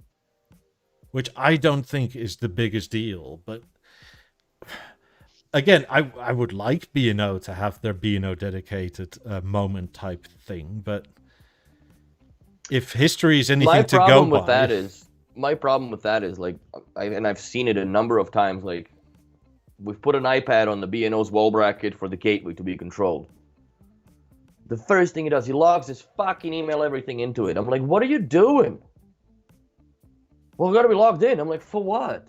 S1: Which I don't think is the biggest deal, but... Again, I would like B&O to have their B&O dedicated moment type thing, but if history is anything to go by...
S2: My problem with that is, like, I've seen it a number of times, like, we've put an iPad on the B&O's wall bracket for the gateway to be controlled. The first thing he does, he logs his fucking email, everything into it. I'm like, what are you doing? Well, we gotta be logged in. I'm like, for what?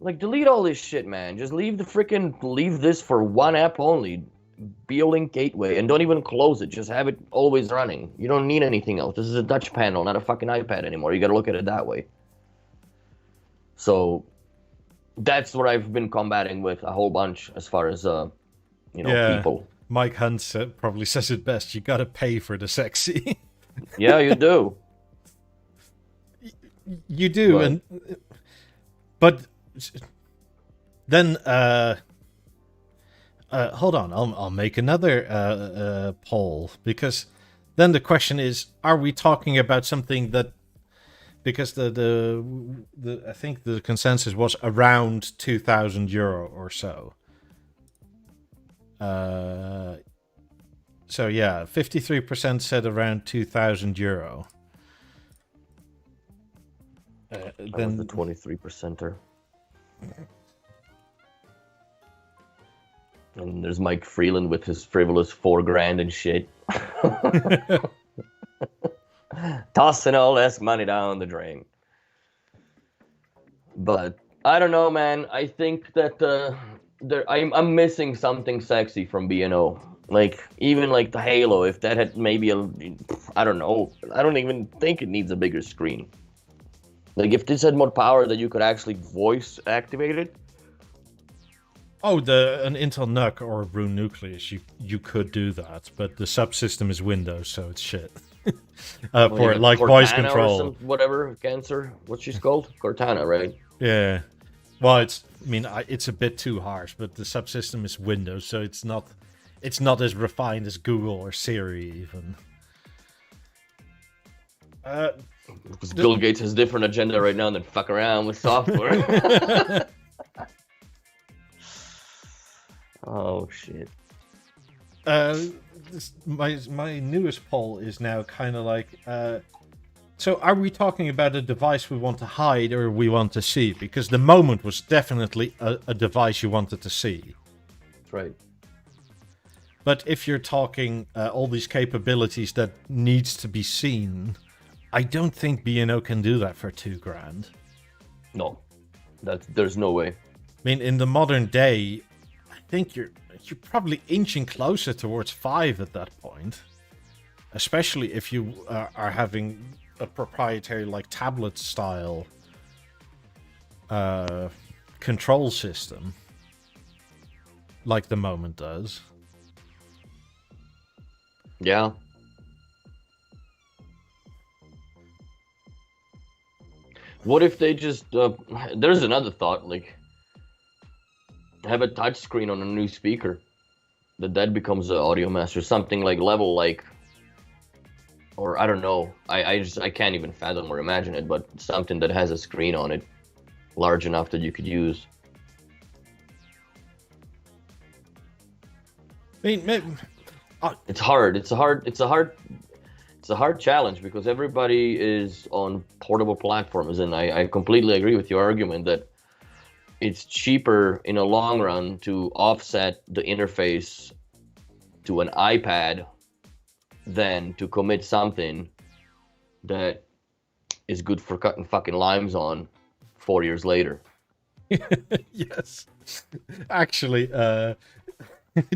S2: Like, delete all this shit, man. Just leave this for one app only. BeoLink Gateway. And don't even close it. Just have it always running. You don't need anything else. This is a touch panel, not a fucking iPad anymore. You gotta look at it that way. So, that's what I've been combating with a whole bunch as far as, people.
S1: Mike Hunt probably says it best. You gotta pay for the sexy.
S2: Yeah, you do.
S1: You do, but then hold on, I'll make another poll, because then the question is, are we talking about something that, because the I think the consensus was around €2,000 or so. So yeah, 53% said around €2,000.
S2: Then the 23%er. And there's Mike Freeland with his frivolous $4,000 and shit. Tossing all this money down the drain. But I don't know, man. I think that I'm missing something sexy from B&O. Like, even like the Halo, if that had maybe I don't know. I don't even think it needs a bigger screen. Like, if this had more power that you could actually voice activate it.
S1: Oh, an Intel NUC or a Rune Nucleus, you could do that, but the subsystem is Windows, so it's shit. For like
S2: Cortana
S1: voice control,
S2: whatever cancer, what's she called? Cortana, right?
S1: Yeah. Well, it's a bit too harsh, but the subsystem is Windows, so it's not as refined as Google or Siri even.
S2: Because Bill Gates has a different agenda right now than fuck around with software. Oh shit.
S1: My newest poll is now kind of like, So are we talking about a device we want to hide or we want to see? Because the moment was definitely a device you wanted to see.
S2: That's right.
S1: But if you're talking all these capabilities that needs to be seen, I don't think B&O can do that for $2,000.
S2: No, there's no way.
S1: I mean, in the modern day, I think you're probably inching closer towards 5 at that point. Especially if you are having a proprietary, like, tablet style control system, like the Moment does.
S2: Yeah. What if they just there's another thought, like have a touch screen on a new speaker, that becomes an audio master, something like level, like, or I don't know, I can't even fathom or imagine it, but something that has a screen on it large enough that you could use.
S1: I mean, maybe,
S2: It's hard. It's a hard challenge because everybody is on portable platforms, and I completely agree with your argument that it's cheaper in a long run to offset the interface to an iPad than to commit something that is good for cutting fucking limes on 4 years later.
S1: yes. Actually,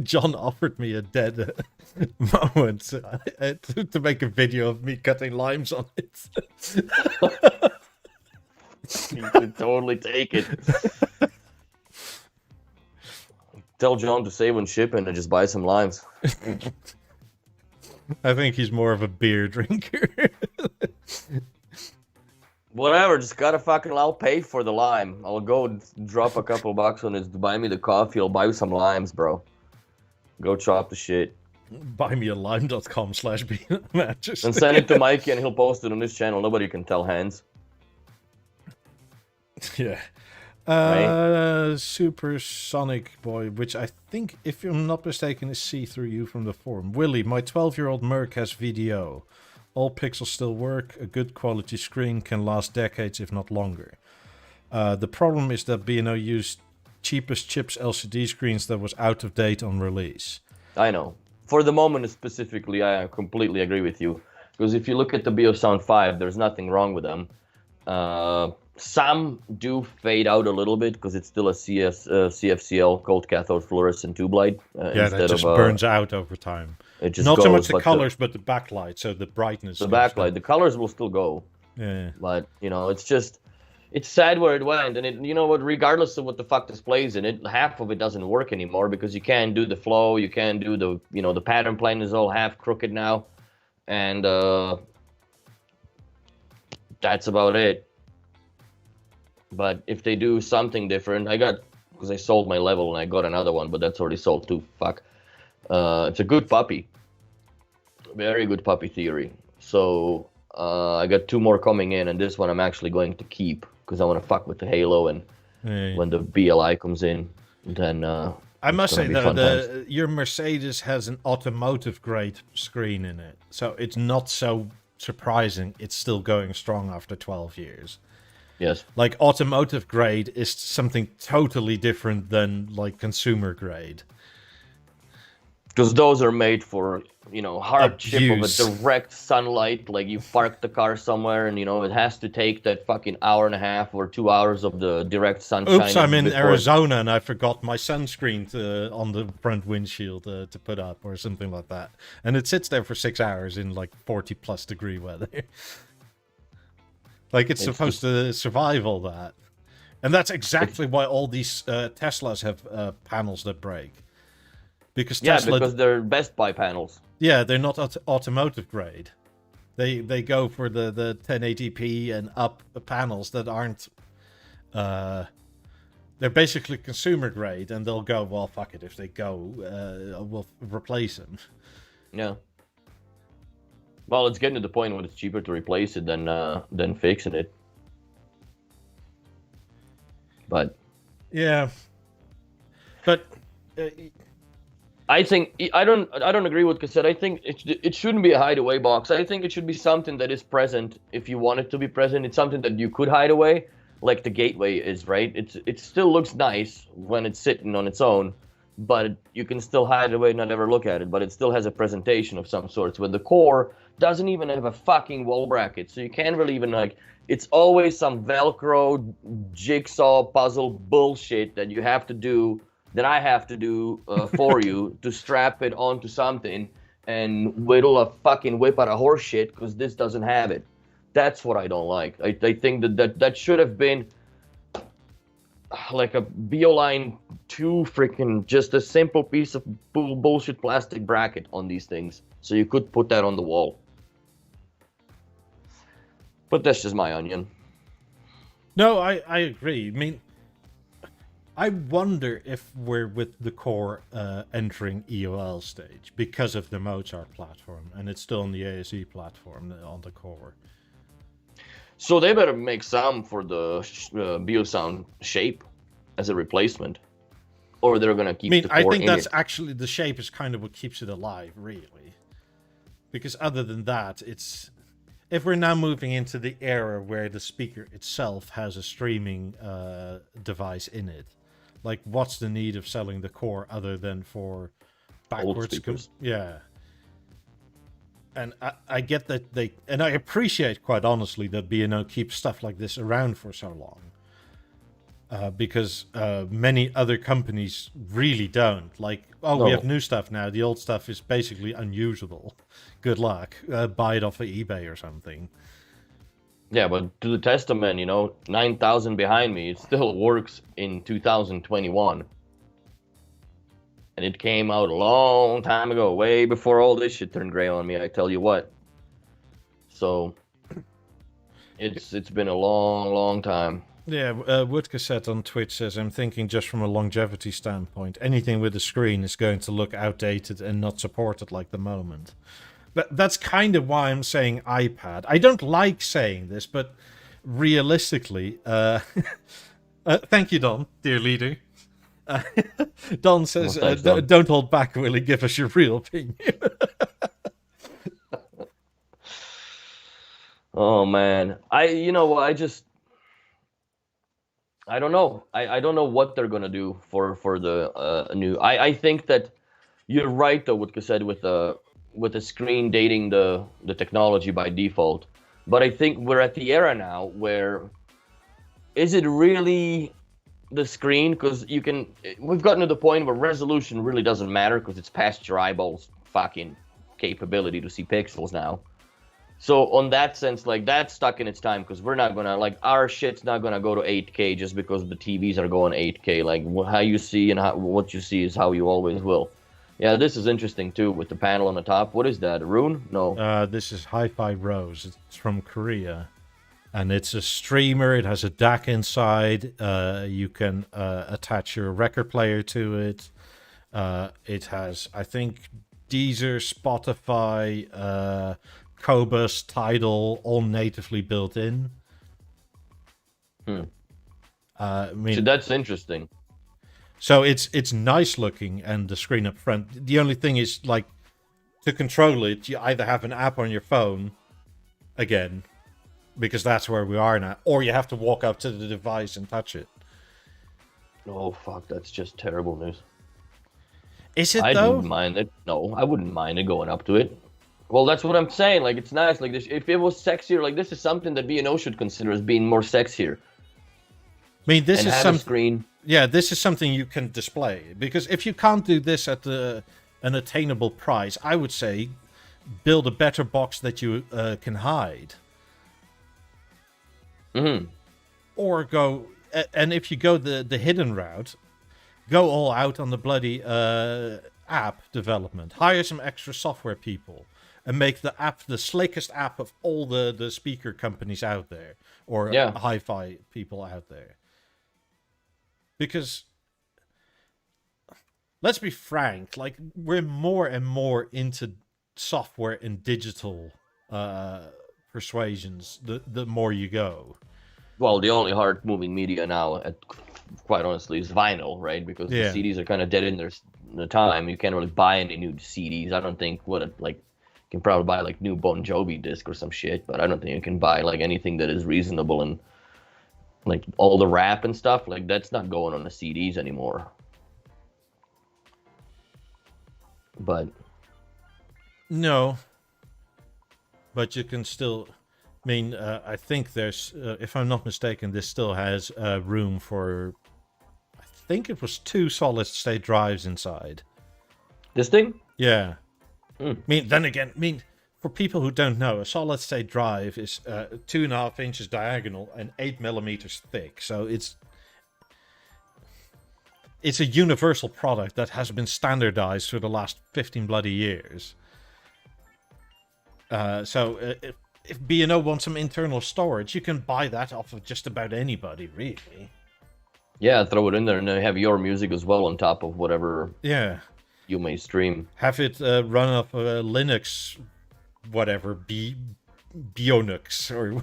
S1: John offered me a dead moment to make a video of me cutting limes on it.
S2: You should totally take it. Tell John to save on shipping and just buy some limes.
S1: I think he's more of a beer drinker.
S2: Whatever, just gotta fucking, I'll pay for the lime. I'll go drop a couple bucks on his, buy me the coffee, I'll buy you some limes, bro. Go chop the shit.
S1: Buymealime.com/matches.
S2: And send it to Mikey and he'll post it on his channel. Nobody can tell hands.
S1: Yeah. Supersonic Boy, which I think, if I'm not mistaken, is see through you from the forum. Willy, my 12-year-old Merc has VDO. All pixels still work. A good quality screen can last decades, if not longer. The problem is that B&O used cheapest chips LCD screens that was out of date on release.
S2: I know. For the moment specifically, I completely agree with you. Because if you look at the Biosound 5, there's nothing wrong with them. Some do fade out a little bit because it's still a CFCL, cold cathode fluorescent tube light.
S1: Yeah, that just burns out over time.
S2: It just
S1: not
S2: goes,
S1: so much the colors, but the backlight, so the brightness.
S2: The backlight, the colors will still go.
S1: Yeah.
S2: But, you know, it's just, it's sad where it went. And, it, you know what, regardless of what the fuck displays in it, half of it doesn't work anymore because you can't do the flow, you can't do the, you know, the pattern plane is all half crooked now. And that's about it. But if they do something different, because I sold my level and I got another one, but that's already sold too. Fuck. It's a good puppy. Very good puppy theory. So I got 2 more coming in, and this one I'm actually going to keep because I want to fuck with the Halo, and when the BLI comes in, then
S1: I must say though, your Mercedes has an automotive grade screen in it, so it's not so surprising it's still going strong after 12 years.
S2: Yes.
S1: Like, automotive grade is something totally different than, like, consumer grade.
S2: Because those are made for, you know, hard chip of a
S1: Abuse.
S2: direct sunlight. Like, you park the car somewhere and, you know, it has to take that fucking hour and a half or 2 hours of the direct sunshine.
S1: Oops, I'm in Arizona and I forgot my sunscreen on the front windshield to put up or something like that. And it sits there for 6 hours in, like, 40-plus degree weather. Like, it's supposed to survive all that. And that's exactly why all these Teslas have panels that break. Because Tesla,
S2: because they're Best Buy panels.
S1: Yeah, they're not automotive grade. They go for the 1080p and up panels that aren't... they're basically consumer grade, and they'll go, well, fuck it, if they go, we'll replace them.
S2: Yeah. Well, it's getting to the point where it's cheaper to replace it than fixing it. But
S1: yeah, but
S2: I think I don't agree with cassette. I think it shouldn't be a hideaway box. I think it should be something that is present if you want it to be present. It's something that you could hide away, like the gateway is, right? It still looks nice when it's sitting on its own, but you can still hide it away, not ever look at it. But it still has a presentation of some sorts. When the core doesn't even have a fucking wall bracket, so you can't really even like. It's always some Velcro jigsaw puzzle bullshit that you have to do. That I have to do for you to strap it onto something and whittle a fucking whip out of horse shit because this doesn't have it. That's what I don't like. I think that should have been like a Beoline 2 freaking just a simple piece of bullshit plastic bracket on these things. So you could put that on the wall. But that's just my onion.
S1: No, I agree. I mean, I wonder if we're with the core entering EOL stage because of the Mozart platform, and it's still on the ASE platform on the core.
S2: So they better make some for the Biosound shape as a replacement, or they're gonna keep. The core
S1: I think that's
S2: it.
S1: actually the shape is kind of what keeps it alive, really. Because other than that, it's if we're now moving into the era where the speaker itself has a streaming device in it. Like, what's the need of selling the core other than for backwards
S2: speakers?
S1: Yeah. And I get that and I appreciate, quite honestly, that B&O keeps stuff like this around for so long. Because many other companies really don't. Like, we have new stuff now. The old stuff is basically unusable. Good luck. Buy it off of eBay or something.
S2: Yeah, but to the testament, 9,000 behind me, it still works in 2021. And it came out a long time ago, way before all this shit turned gray on me, I tell you what. So, it's been a long, long time.
S1: Yeah, Woodcassette on Twitch says, I'm thinking just from a longevity standpoint, anything with a screen is going to look outdated and not supported like the moment. That's kind of why I'm saying iPad. I don't like saying this, but realistically, thank you, Don, dear leader. Don says,
S2: thanks, Don.
S1: Don't hold back, Willy, give us your real opinion.
S2: Oh, man. I don't know. I don't know what they're going to do for the new. I think that you're right, though, what you said with the screen dating the technology by default. But I think we're at the era now where is it really the screen? Because we've gotten to the point where resolution really doesn't matter because it's past your eyeballs fucking capability to see pixels now. So on that sense, like, that's stuck in its time because we're not gonna, like, our shit's not gonna go to 8K just because the TVs are going 8K. Like, how you see and what you see is how you always will. Yeah, this is interesting too with the panel on the top. What is that? A Rune? No.
S1: This is Hi-Fi Rose. It's from Korea. And it's a streamer. It has a DAC inside. You can attach your record player to it. It has, I think, Deezer, Spotify, Cobus, Tidal, all natively built in.
S2: So that's interesting.
S1: So it's nice looking, and the screen up front. The only thing is, like, to control it, you either have an app on your phone, again, because that's where we are now, or you have to walk up to the device and touch it.
S2: Oh, fuck, that's just terrible news.
S1: Is it,
S2: I
S1: though?
S2: wouldn't mind it. No, I wouldn't mind it going up to it. Well, that's what I'm saying. Like, it's nice. Like, this, if it was sexier, like, this is something that B&O should consider as being more sexier.
S1: I mean, this
S2: and
S1: is
S2: have
S1: something.
S2: A screen.
S1: Yeah, this is something you can display, because if you can't do this at an attainable price, I would say build a better box that you can hide.
S2: Mm-hmm.
S1: Or go, and if you go the hidden route, go all out on the bloody app development. Hire some extra software people and make the app the slickest app of all the speaker companies out there, or hi-fi people out there. Because, let's be frank, like, we're more and more into software and digital persuasions the more you go.
S2: Well, the only hard moving media now, quite honestly, is vinyl, right? Because the CDs are kind of dead in the time. You can't really buy any new CDs. I don't think you can probably buy like new Bon Jovi disc or some shit, but I don't think you can buy like anything that is reasonable, and like all the rap and stuff, like that's not going on the CDs anymore. But
S1: No, but you can still. I mean, I think there's, if I'm not mistaken, this still has room for. I think it was 2 solid-state drives inside.
S2: this thing,
S1: Yeah. I mean, then again, for people who don't know, a solid-state drive is 2.5 inches diagonal and 8 millimeters thick. So it's a universal product that has been standardized for the last 15 bloody years. So if B&O wants some internal storage, you can buy that off of just about anybody, really.
S2: yeah, throw it in there and then have your music as well on top of whatever
S1: Yeah.
S2: you may stream.
S1: Have it run off Linux, whatever, Bionux, or...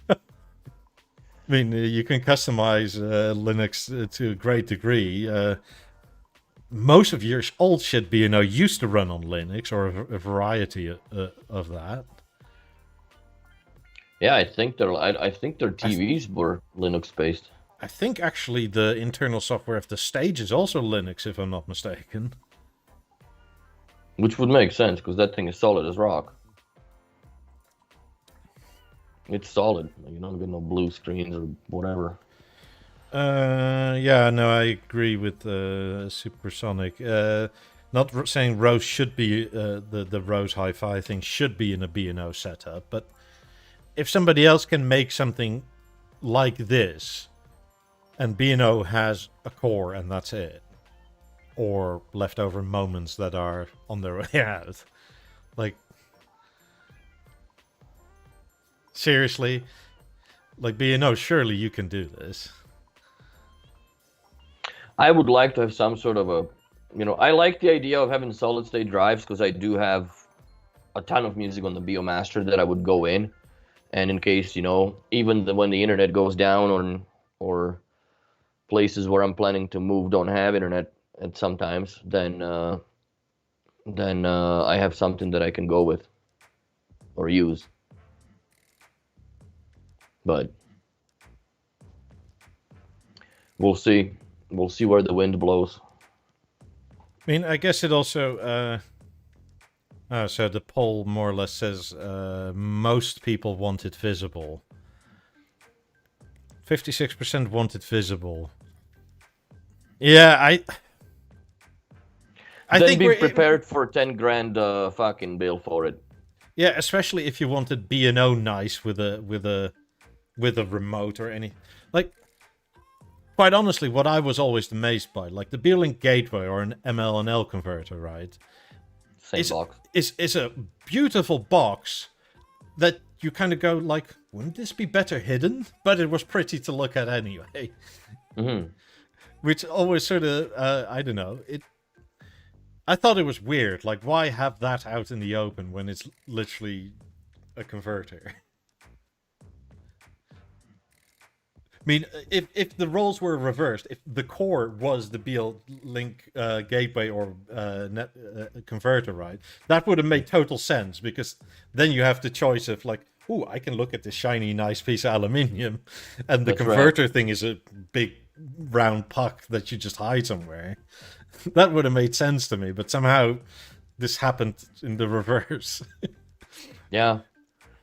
S1: I mean, you can customize Linux to a great degree. Most of your old shit B&O used to run on Linux, or a variety of that.
S2: Yeah, I think their TVs were Linux based.
S1: I think actually the internal software of the stage is also Linux, if I'm not mistaken.
S2: Which would make sense, because that thing is solid as rock. It's solid. You don't get no blue screens or whatever.
S1: Yeah, no, I agree with Supersonic. Not saying Rose should be, the Rose Hi-Fi thing should be in a B&O setup, but if somebody else can make something like this, and B&O has a core and that's it, or leftover moments that are on their way out, like, seriously, like B&O, surely you can do this.
S2: I would like to have some sort of a, I like the idea of having solid state drives, because I do have a ton of music on the BioMaster that I would go in, and in case, even when the internet goes down, or places where I'm planning to move don't have internet at sometimes, then I have something that I can go with or use. But we'll see. We'll see where the wind blows.
S1: I mean, I guess it also... so the poll more or less says most people want it visible. 56% want it visible. Yeah, I
S2: then
S1: think
S2: be
S1: we're
S2: prepared for 10 grand fucking bill for it.
S1: Yeah, especially if you wanted B&O nice with a remote or any, like, quite honestly, what I was always amazed by, like the Beolink Gateway or an MLNL converter, right?
S2: Same box.
S1: It's a beautiful box that you kind of go like, wouldn't this be better hidden? But it was pretty to look at anyway.
S2: Mm-hmm.
S1: Which always sort of, I don't know, I thought it was weird. Like, why have that out in the open when it's literally a converter? I mean, if the roles were reversed, if the core was the Beolink gateway or converter, right, that would have made total sense, because then you have the choice of like, ooh, I can look at this shiny, nice piece of aluminium, and the
S2: That's
S1: converter thing is a big round puck that you just hide somewhere. That would have made sense to me, but somehow this happened in the reverse.
S2: Yeah,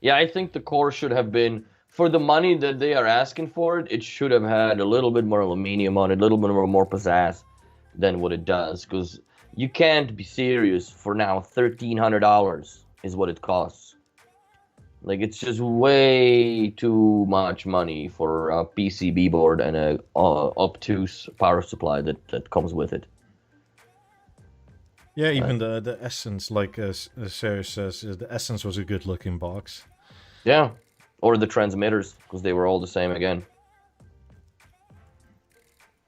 S2: I think the core should have been, for the money that they are asking for it, it should have had a little bit more aluminium on it, a little bit more pizzazz than what it does, because you can't be serious for now. $1,300 is what it costs. Like, it's just way too much money for a PCB board and a obtuse power supply that comes with it.
S1: Yeah, even the Essence, like Sarah says, the Essence was a good looking box.
S2: Yeah, or the transmitters, because they were all the same again.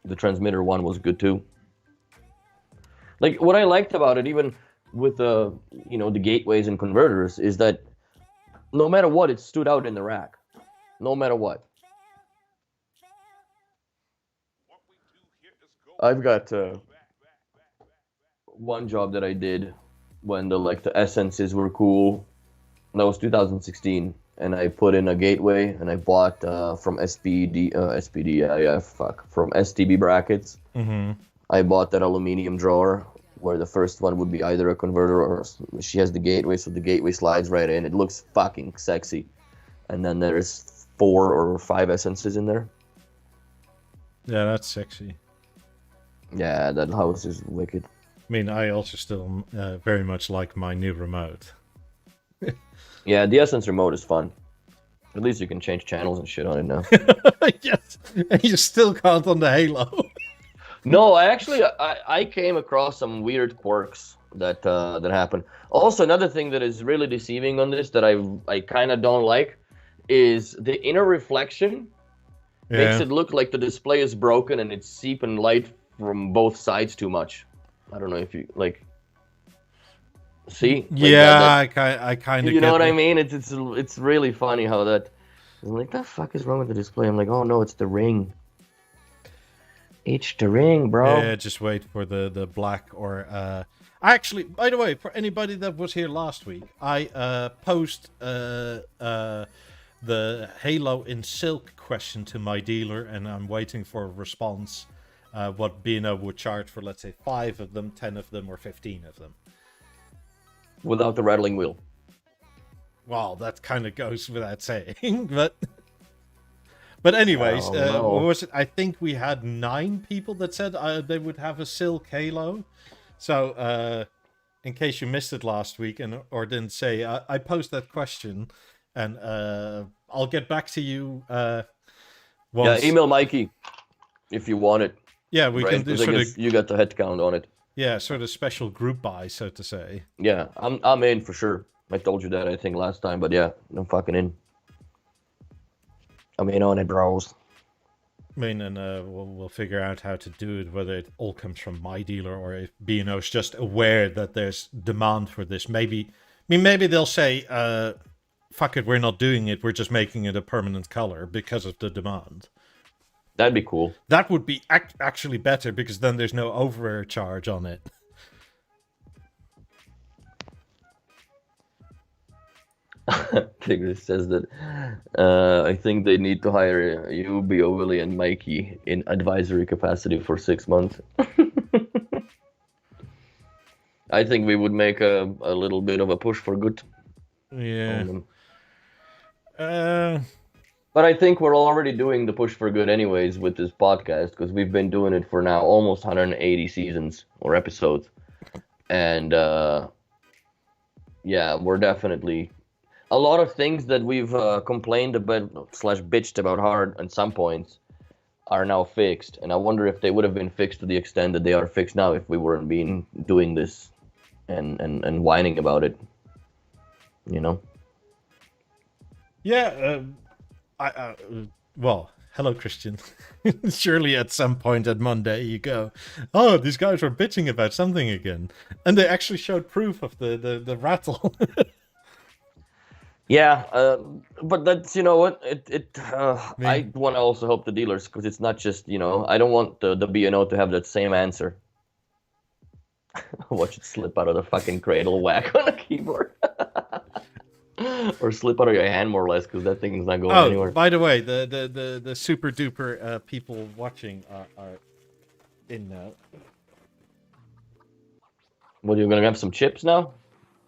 S2: The transmitter one was good too. Like, what I liked about it, even with the gateways and converters, is that no matter what, it stood out in the rack. No matter what. I've got one job that I did when the essences were cool. That was 2016, and I put in a gateway, and I bought from from STB brackets.
S1: Mm-hmm.
S2: I bought that aluminum drawer where the first one would be either a converter or she has the gateway, so the gateway slides right in. It looks fucking sexy, and then there's 4 or 5 essences in there.
S1: Yeah, that's sexy.
S2: Yeah, that house is wicked.
S1: I mean, I also still very much like my new remote.
S2: Yeah, the Essence remote is fun. At least you can change channels and shit on it now.
S1: Yes, and you still can't on the Halo.
S2: No, I came across some weird quirks that happen. Also, another thing that is really deceiving on this that I kind of don't like is the inner reflection makes it look like the display is broken and it's seeping light from both sides too much. I don't know if you like. See? Like
S1: yeah, I kind of.
S2: You know what I mean? It's really funny how that. I'm like, the fuck is wrong with the display? I'm like, oh no, it's the ring. It's the ring, bro.
S1: Yeah, just wait for the black or. Actually, by the way, for anybody that was here last week, I posed the Halo in silk question to my dealer, and I'm waiting for a response. What B&O would charge for, let's say, 5 of them, 10 of them, or 15 of them.
S2: Without the rattling wheel.
S1: Well, that kind of goes without saying, but anyways,
S2: no.
S1: what was it? I think we had 9 people that said they would have a silk Halo. So, in case you missed it last week or didn't say, I posed that question, and I'll get back to you. Once...
S2: Yeah, email Mikey if you want it.
S1: Yeah, we can do sort of.
S2: You got the head count on it.
S1: Yeah, sort of special group buy, so to say.
S2: Yeah, I'm in for sure. I told you that I think last time, but yeah, I'm fucking in. I'm in on it, bros.
S1: I mean, and we'll figure out how to do it, whether it all comes from my dealer or if B&O's just aware that there's demand for this. Maybe they'll say, fuck it, we're not doing it, we're just making it a permanent color because of the demand.
S2: That'd be cool.
S1: That would be actually better, because then there's no overcharge on it.
S2: Tigris says that I think they need to hire you, Bio, Willy, and Mikey in advisory capacity for 6 months. I think we would make a little bit of a push for good.
S1: Yeah.
S2: But I think we're already doing the push for good anyways with this podcast, because we've been doing it for now almost 180 seasons or episodes. And yeah, we're definitely... A lot of things that we've complained about / bitched about hard at some points are now fixed. And I wonder if they would have been fixed to the extent that they are fixed now if we weren't doing this and whining about it. You know?
S1: Yeah, well, hello, Christian. Surely at some point at Monday you go, oh, these guys were bitching about something again. And they actually showed proof of the rattle.
S2: Yeah, but that's, you know what, I want to also help the dealers, because it's not just, you know, I don't want the B&O to have that same answer. Watch it slip out of the fucking cradle, whack on the keyboard. Or slip out of your hand, more or less, because that thing is not going anywhere.
S1: By the way, the super duper people watching are in now.
S2: What, you're gonna have some chips now?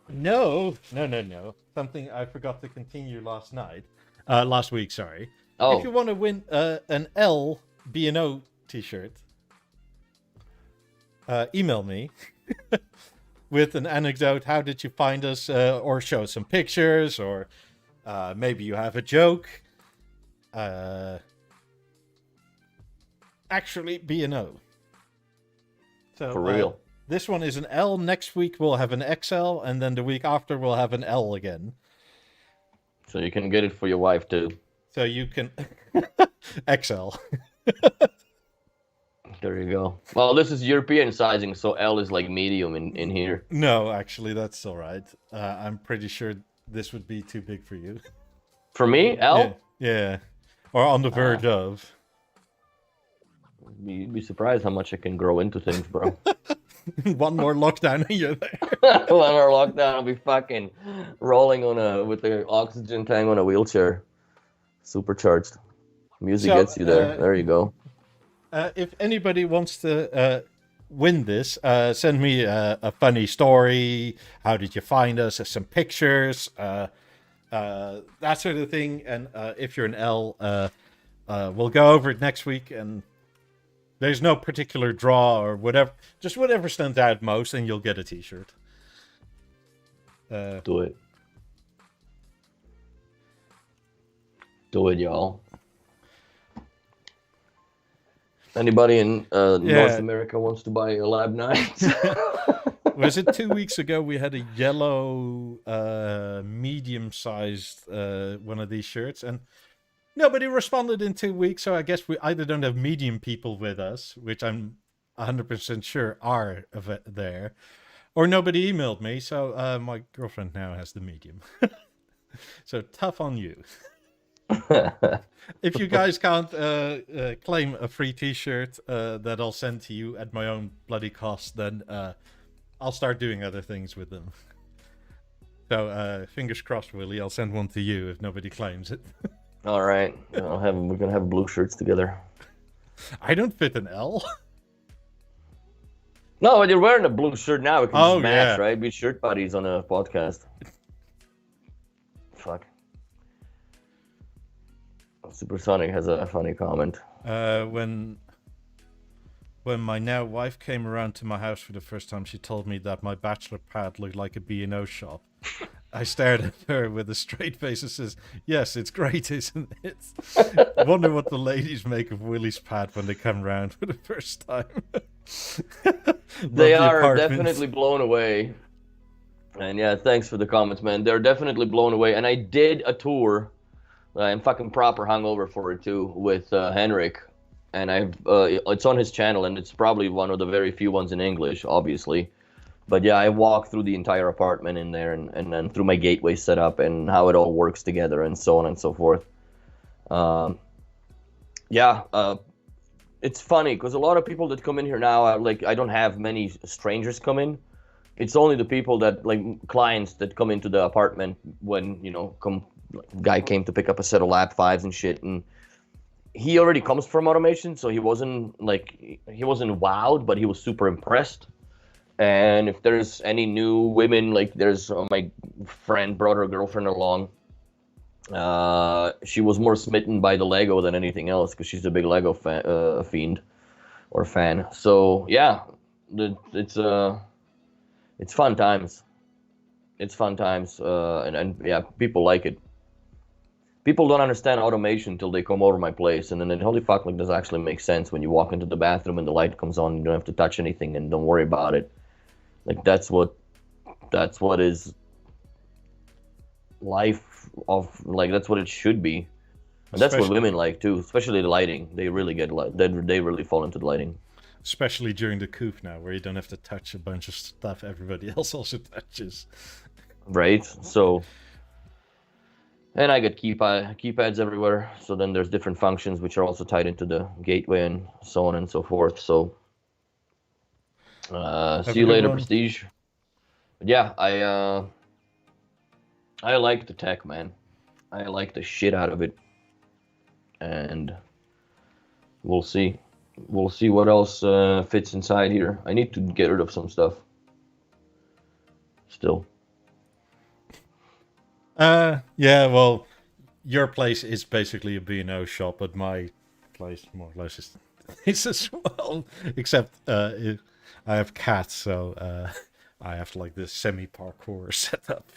S1: No. Something I forgot to continue last week, sorry.
S2: Oh.
S1: If you want to win an L B&O t-shirt, email me with an anecdote. How did you find us? Or show some pictures, or maybe you have a joke. Actually, B&O. So,
S2: for real.
S1: This one is an L. Next week we'll have an XL, and then the week after we'll have an L again.
S2: So you can get it for your wife too.
S1: So you can XL.
S2: There you go. Well, this is European sizing, so L is like medium in here.
S1: No, actually, that's all right. I'm pretty sure this would be too big for you.
S2: For me, L?
S1: Yeah. Or on the verge of.
S2: You'd be surprised how much I can grow into things, bro.
S1: One more lockdown and you're there.
S2: One more lockdown, I'll be fucking rolling with the oxygen tank on a wheelchair, supercharged. Music gets you there. There you go.
S1: If anybody wants to win this, send me a funny story. How did you find us? Some pictures, that sort of thing. And if you're an L, we'll go over it next week. And there's no particular draw or whatever. Just whatever stands out most, and you'll get a T-shirt.
S2: Do it. Do it, y'all. Anybody in North America wants to buy a Lab 9?
S1: Was it 2 weeks ago we had a yellow medium-sized one of these shirts, and nobody responded in 2 weeks, so I guess we either don't have medium people with us, which I'm 100% sure are there, or nobody emailed me, so my girlfriend now has the medium. So tough on you. If you guys can't claim a free T-shirt that I'll send to you at my own bloody cost, then I'll start doing other things with them. So fingers crossed, Willy. I'll send one to you if nobody claims it.
S2: All right, we're gonna have blue shirts together.
S1: I don't fit an L.
S2: No, you're wearing a blue shirt now. We can just match, right? Be shirt buddies on a podcast. Fuck. Supersonic has a funny comment.
S1: When my now wife came around to my house for the first time, she told me that my bachelor pad looked like a B&O shop. I stared at her with a straight face and says, "Yes, it's great, isn't it?" Wonder what the ladies make of Willy's pad when they come around for the first time.
S2: They are definitely blown away. And yeah, thanks for the comments, man. They're definitely blown away. And I did a tour. I'm fucking proper hungover for it too with Henrik, and it's on his channel, and it's probably one of the very few ones in English, obviously. But yeah, I walked through the entire apartment in there, and then through my gateway setup and how it all works together, and so on and so forth. It's funny because a lot of people that come in here now, I don't have many strangers come in. It's only the people that clients that come into the apartment when guy came to pick up a set of Lab 5s and shit, and he already comes from automation, so he wasn't wowed, but he was super impressed. And if there's any new women, there's my friend brought her girlfriend along. She was more smitten by the Lego than anything else because she's a big Lego fiend or fan. So yeah, it's fun times. It's fun times, and yeah, people like it. People don't understand automation until they come over my place, and then holy fuck, does actually make sense when you walk into the bathroom and the light comes on, you don't have to touch anything and don't worry about it. That's what is life of, that's what it should be. And that's what women like too, especially the lighting. They really they really fall into the lighting.
S1: Especially during the coupe now, where you don't have to touch a bunch of stuff everybody else also touches.
S2: Right, so... And I got keypads everywhere, so then there's different functions which are also tied into the gateway and so on and so forth. So, see you later, Prestige. But yeah, I like the tech, man. I like the shit out of it, and we'll see. We'll see what else fits inside here. I need to get rid of some stuff. Still.
S1: Yeah, well, your place is basically a B&O shop, but my place more or less is as well, except I have cats, so I have this semi-parkour setup.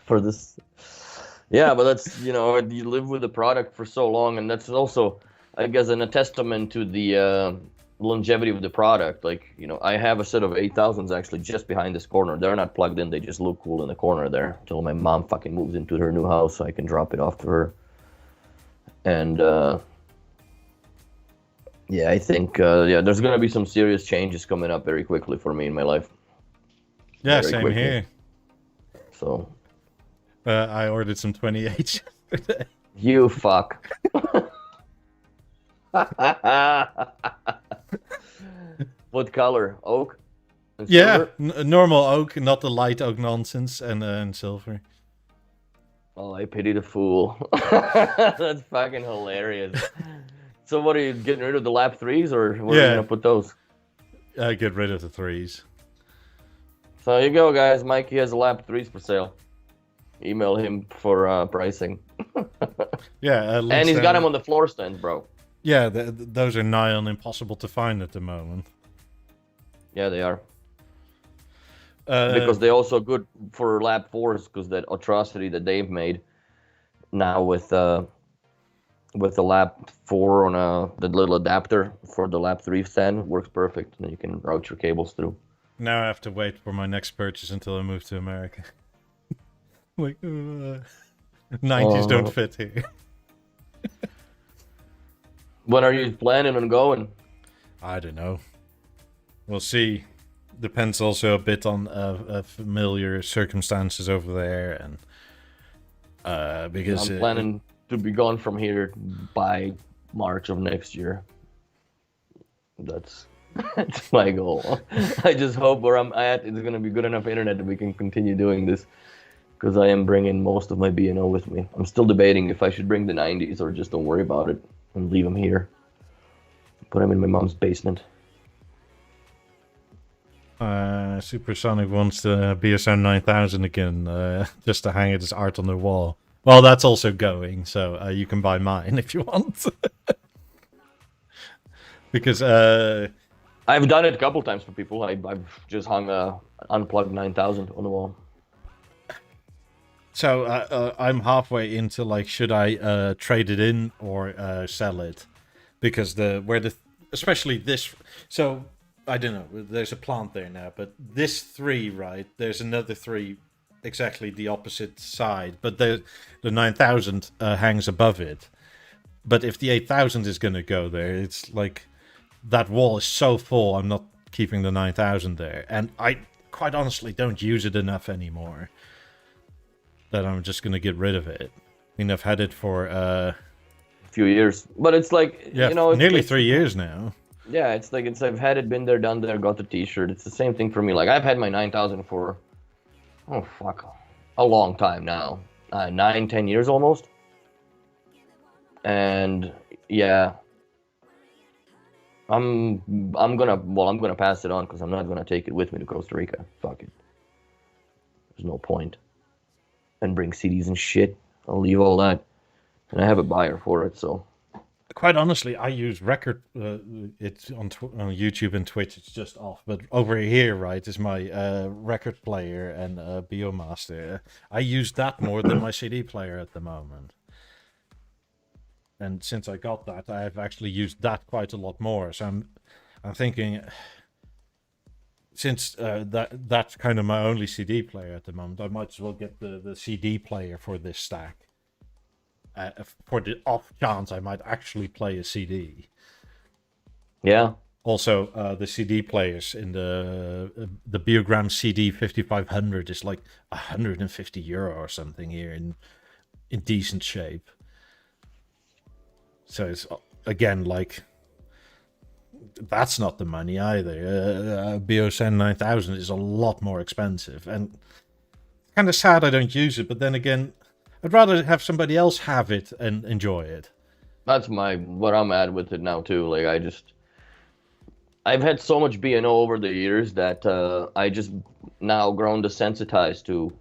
S2: For this. Yeah, but that's, you live with the product for so long, and that's also, I guess, a testament to the longevity of the product. I have a set of 8000s actually just behind this corner. They're not plugged in, they just look cool in the corner there until my mom fucking moves into her new house so I can drop it off to her. And yeah, I think there's gonna be some serious changes coming up very quickly for me in my life.
S1: Yeah, very same quickly. Here.
S2: So
S1: I ordered some 28s yesterday.
S2: You fuck. What color? Oak? And
S1: Yeah,
S2: silver?
S1: normal oak, not the light oak nonsense, and silver.
S2: Oh, I pity the fool. That's fucking hilarious. So what are you getting rid of the lap 3s or where are you
S1: Yeah,
S2: gonna put those?
S1: get rid of the 3s.
S2: So there you go, guys. Mikey has lap 3s for sale. Email him for pricing.
S1: Yeah,
S2: And
S1: links
S2: he's got
S1: down.
S2: him on the floor stand, bro.
S1: Yeah, those are nigh on impossible to find at the moment.
S2: Yeah, they are. Because they're also good for lap 4s because that atrocity that they've made now with the lap 4 on the little adapter for the lap 3 stand works perfect. And you can route your cables through.
S1: Now I have to wait for my next purchase until I move to America. Like, 90s don't fit here.
S2: When are you planning on going?
S1: I don't know. We'll see. Depends also a bit on familiar circumstances over there, and because
S2: I'm planning to be gone from here by March of next year. That's my goal. I just hope where I'm at it's gonna be good enough internet that we can continue doing this. Because I am bringing most of my B&O with me. I'm still debating if I should bring the 90s or just don't worry about it and leave them here. Put them in my mom's basement.
S1: Supersonic wants the Biosound 9000 again, just to hang it as art on the wall. Well, that's also going, so you can buy mine if you want. Because
S2: I've done it a couple times for people. I've just hung a unplugged 9000 on the wall.
S1: So I'm halfway into like, should I trade it in or sell it? Because especially this. So I don't know. There's a plant there now, but this 3, right? There's another 3, exactly the opposite side, but the 9000 hangs above it. But if the 8000 is gonna go there, it's like that wall is so full. I'm not keeping the 9000 there, and I quite honestly don't use it enough anymore. That I'm just gonna get rid of it. I mean, I've had it for
S2: a few years, but it's like
S1: nearly 3 years now.
S2: Yeah, it's like I've had it, been there, done there, got the T-shirt. It's the same thing for me. Like I've had my 9000 for a long time now, 9-10 years almost. And yeah, I'm gonna pass it on because I'm not gonna take it with me to Costa Rica. Fuck it. There's no point. And bring CDs and shit. I'll leave all that, and I have a buyer for it. So,
S1: quite honestly, I use record. It's on YouTube and Twitch. It's just off, but over here, right, is my record player and Biomaster. I use that more than my CD player at the moment. And since I got that, I have actually used that quite a lot more. So I'm thinking, since that's kind of my only CD player at the moment, I might as well get the CD player for this stack. For the off chance I might actually play a CD.
S2: Yeah.
S1: Also, the CD players in the Biogram CD 5500 is like €150 or something here in decent shape. So it's again like, that's not the money either. Biosound 9000 is a lot more expensive, and kind of sad I don't use it. But then again, I'd rather have somebody else have it and enjoy it.
S2: That's what I'm at with it now too. Like I've had so much B&O over the years that I just now grown desensitized to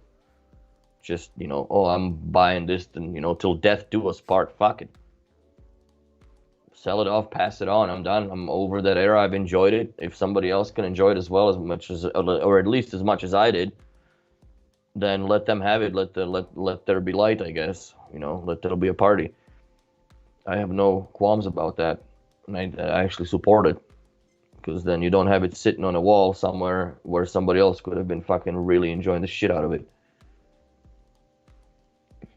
S2: just, I'm buying this and, till death do us part. Fuck it. Sell it off, pass it on. I'm done. I'm over that era. I've enjoyed it. If somebody else can enjoy it as well as much as, or at least as much as I did, then let them have it. Let there be light, I guess. Let there be a party. I have no qualms about that, and I actually support it, because then you don't have it sitting on a wall somewhere where somebody else could have been fucking really enjoying the shit out of it.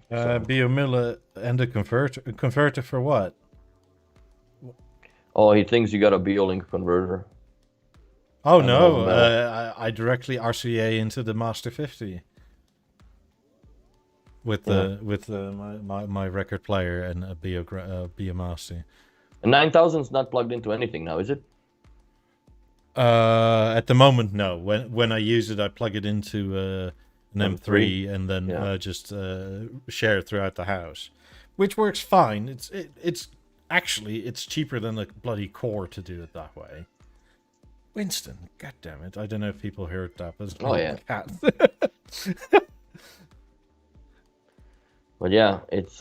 S1: Biomilla and a converter for what?
S2: Oh, he thinks you got a Biolink converter.
S1: Oh no, I directly RCA into the Master 50 with my record player and a Biomaster.
S2: And 9000's not plugged into anything now, is it?
S1: At the moment, no. When I use it, I plug it into an M3 and then just share it throughout the house, which works fine. It's actually it's cheaper than a bloody core to do it that way. Winston, god damn it! I don't know if people heard that, but it's cat.
S2: But yeah, it's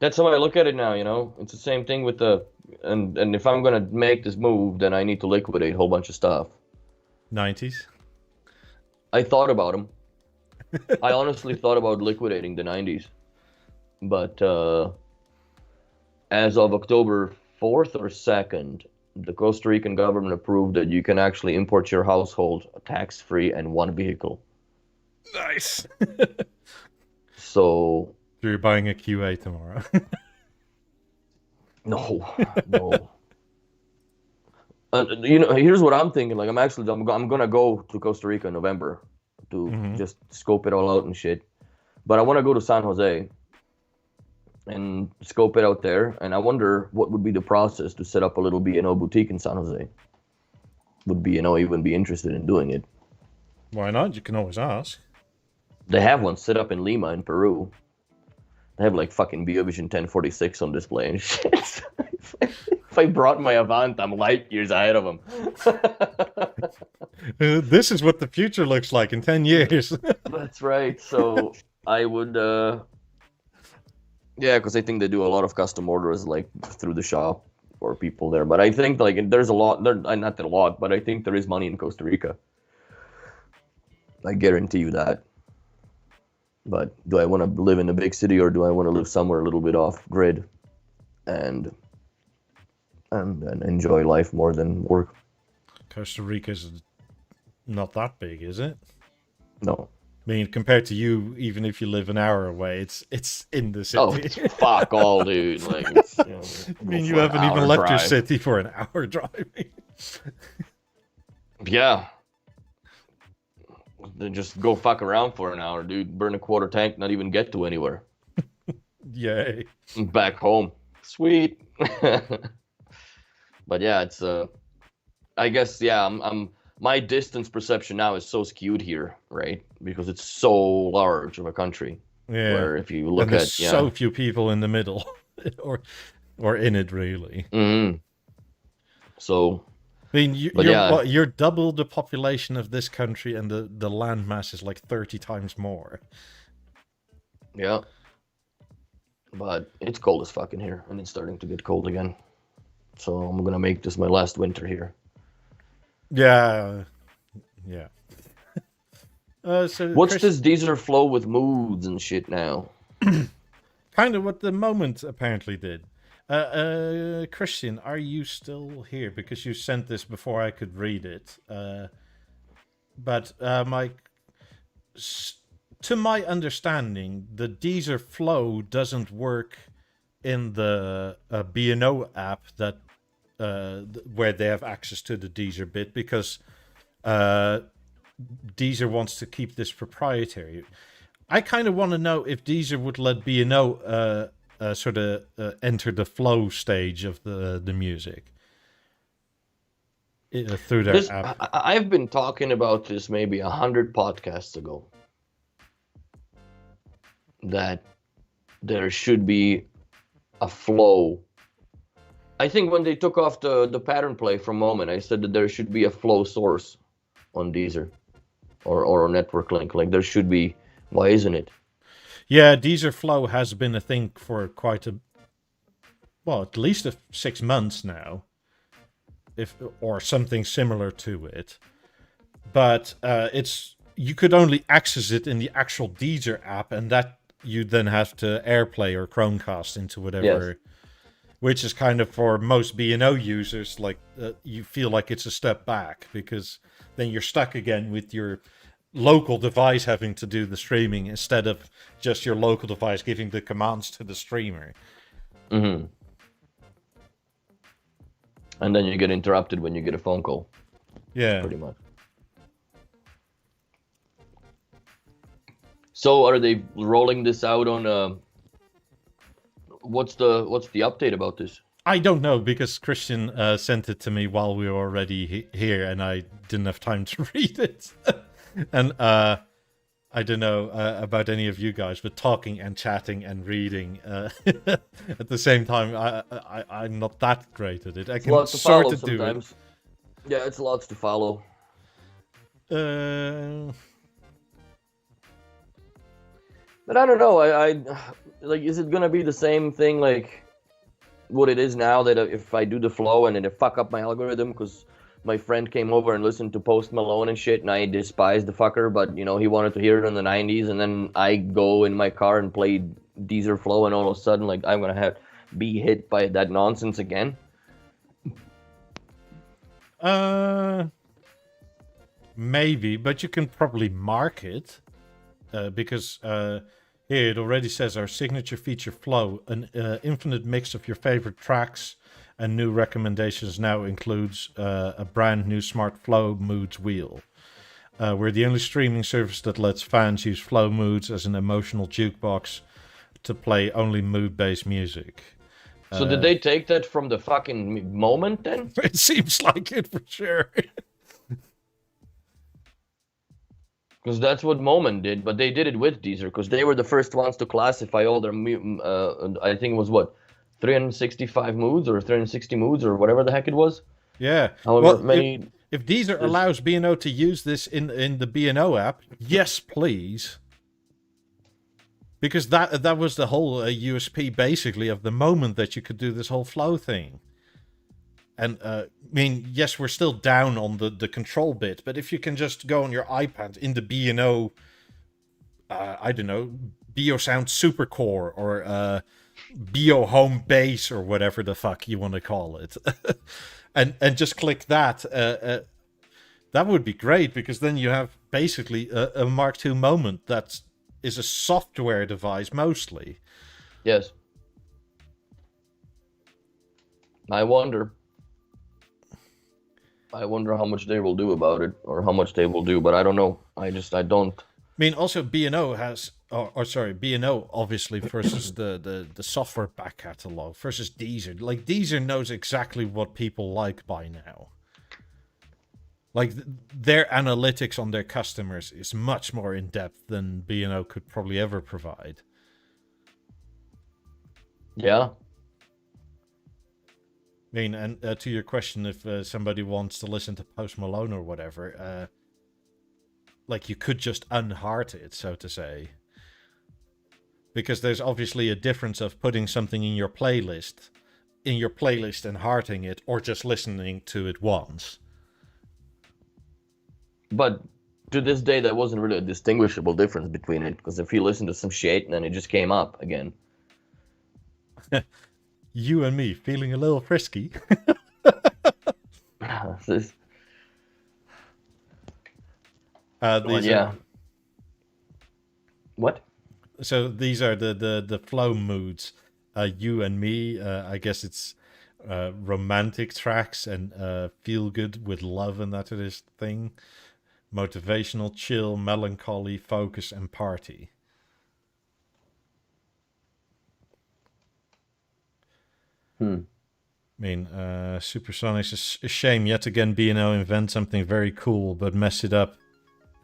S2: that's how I look at it now. You know, it's the same thing with the and if I'm gonna make this move, then I need to liquidate a whole bunch of stuff.
S1: 90s.
S2: I thought about them. I honestly thought about liquidating the 90s, but as of October 4th or 2nd, the Costa Rican government approved that you can actually import your household tax-free and one vehicle.
S1: Nice.
S2: So
S1: you're buying a QA tomorrow.
S2: No. You know, here's what I'm thinking. Like, I'm gonna go to Costa Rica in November to just scope it all out and shit. But I want to go to San Jose and scope it out there. And I wonder what would be the process to set up a little B&O boutique in San Jose. Would B&O even be interested in doing it?
S1: Why not? You can always ask.
S2: They have one set up in Lima in Peru. They have like fucking BioVision 1046 on display and shit. If I brought my Avant, I'm light years ahead of them.
S1: This is what the future looks like in 10 years.
S2: That's right. So I would, yeah, because I think they do a lot of custom orders like through the shop or people there. But I think like there's a lot, not a lot, but I think there is money in Costa Rica. I guarantee you that. But do I want to live in a big city or do I want to live somewhere a little bit off grid and enjoy life more than work?
S1: Costa Rica's not that big, is it?
S2: No.
S1: I mean, compared to you, even if you live an hour away, it's in the city.
S2: Oh, fuck all, dude. Like,
S1: I mean, you haven't even left your city for an hour driving.
S2: Yeah. Then just go fuck around for an hour, dude. Burn a quarter tank, not even get to anywhere.
S1: Yay.
S2: Back home. Sweet. But yeah, it's I guess I'm my distance perception now is so skewed here, right? Because it's so large of a country.
S1: Yeah.
S2: Where if you look
S1: there's so few people in the middle or in it really.
S2: Mm-hmm. So
S1: I mean, you're double the population of this country, and the land mass is like 30 times more.
S2: Yeah. But it's cold as fuck in here, and it's starting to get cold again. So I'm gonna make this my last winter here.
S1: Yeah. So
S2: what's this Deezer flow with moods and shit now?
S1: Kind of what the moment apparently did. Christian, are you still here? Because you sent this before I could read it. But to my understanding, the Deezer flow doesn't work in the B&O app that where they have access to the Deezer bit, because Deezer wants to keep this proprietary. I kind of want to know if Deezer would let B&O sort of enter the flow stage of the music through their app.
S2: I've been talking about this maybe 100 podcasts ago, that there should be a flow. I think when they took off the pattern play for a moment, I said that there should be a flow source on Deezer or a network link. Like there should be. Why isn't it?
S1: Yeah, Deezer Flow has been a thing for at least 6 months now, or something similar to it. But you could only access it in the actual Deezer app, and that you then have to AirPlay or Chromecast into whatever. Yes. Which is kind of, for most B&O users, like you feel like it's a step back, because then you're stuck again with your local device having to do the streaming instead of just your local device giving the commands to the streamer.
S2: Mm-hmm. And then you get interrupted when you get a phone call.
S1: Yeah.
S2: Pretty much. So are they rolling this out on what's the update about this?
S1: I don't know, because Christian sent it to me while we were already here, and I didn't have time to read it. And I don't know about any of you guys, but talking and chatting and reading at the same time, I'm not that great at it. I can sort of do it.
S2: Yeah, it's lots to follow. But I don't know. I like. Is it gonna be the same thing like what it is now? That if I do the flow and then it fuck up my algorithm because my friend came over and listened to Post Malone and shit, and I despised the fucker, but you know he wanted to hear it in the '90s, and then I go in my car and play Deezer flow, and all of a sudden, like I'm gonna be hit by that nonsense again.
S1: Maybe, but you can probably mark it because here it already says our signature feature flow, an infinite mix of your favorite tracks and new recommendations now includes a brand new smart flow moods wheel. We're the only streaming service that lets fans use flow moods as an emotional jukebox to play only mood-based music.
S2: So did they take that from the fucking Moment then?
S1: It seems like it for sure.
S2: Because that's what Moment did, but they did it with Deezer, because they were the first ones to classify all their, I think it was what, 365 moods or 360 moods or whatever the heck it was.
S1: Yeah.
S2: However,
S1: well, if Deezer allows B&O to use this in the B&O app, yes, please. Because that was the whole USP, basically, of the Moment, that you could do this whole flow thing. And, I mean, yes, we're still down on the control bit, but if you can just go on your iPad in the B&O, I don't know, Biosound Super Core or Bio Home Base or whatever the fuck you want to call it, and just click that, that would be great, because then you have basically a Mark II Moment that is a software device mostly.
S2: Yes. I wonder how much they will do about it, or how much they will do, but I don't know. I don't.
S1: I mean, also B&O has, B&O obviously versus the software back catalog versus Deezer. Like, Deezer knows exactly what people like by now. Like, their analytics on their customers is much more in depth than B&O could probably ever provide.
S2: Yeah.
S1: I mean, and to your question, if somebody wants to listen to Post Malone or whatever, like, you could just unheart it, so to say. Because there's obviously a difference of putting something in your playlist and hearting it, or just listening to it once.
S2: But to this day, there wasn't really a distinguishable difference between it, because if you listen to some shit and then it just came up again.
S1: You and me feeling a little frisky.
S2: Yeah. What?
S1: So these are the flow moods. You and me, I guess it's romantic tracks and feel good with love and that sort of thing. Motivational, chill, melancholy, focus, and party. I mean, Supersonic's a shame yet again B&O invent something very cool but mess it up,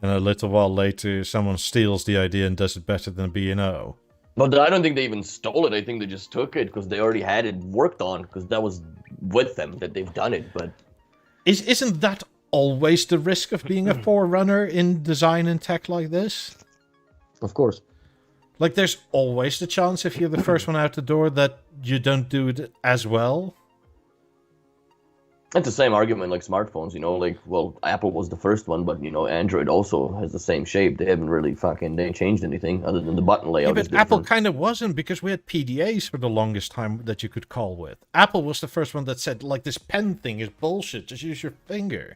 S1: and a little while later someone steals the idea and does it better than B&O.
S2: But I don't think they even stole it. I think they just took it because they already had it worked on, because that was with them that they've done it. But
S1: isn't that always the risk of being a forerunner in design and tech like this?
S2: Of course.
S1: Like, there's always the chance, if you're the first one out the door, that you don't do it as well.
S2: It's the same argument like smartphones, you know, like, well, Apple was the first one, but, you know, Android also has the same shape. They haven't really they changed anything other than the button layout.
S1: Yeah, but Apple kind of wasn't, because we had PDAs for the longest time that you could call with. Apple was the first one that said, like, this pen thing is bullshit, just use your finger.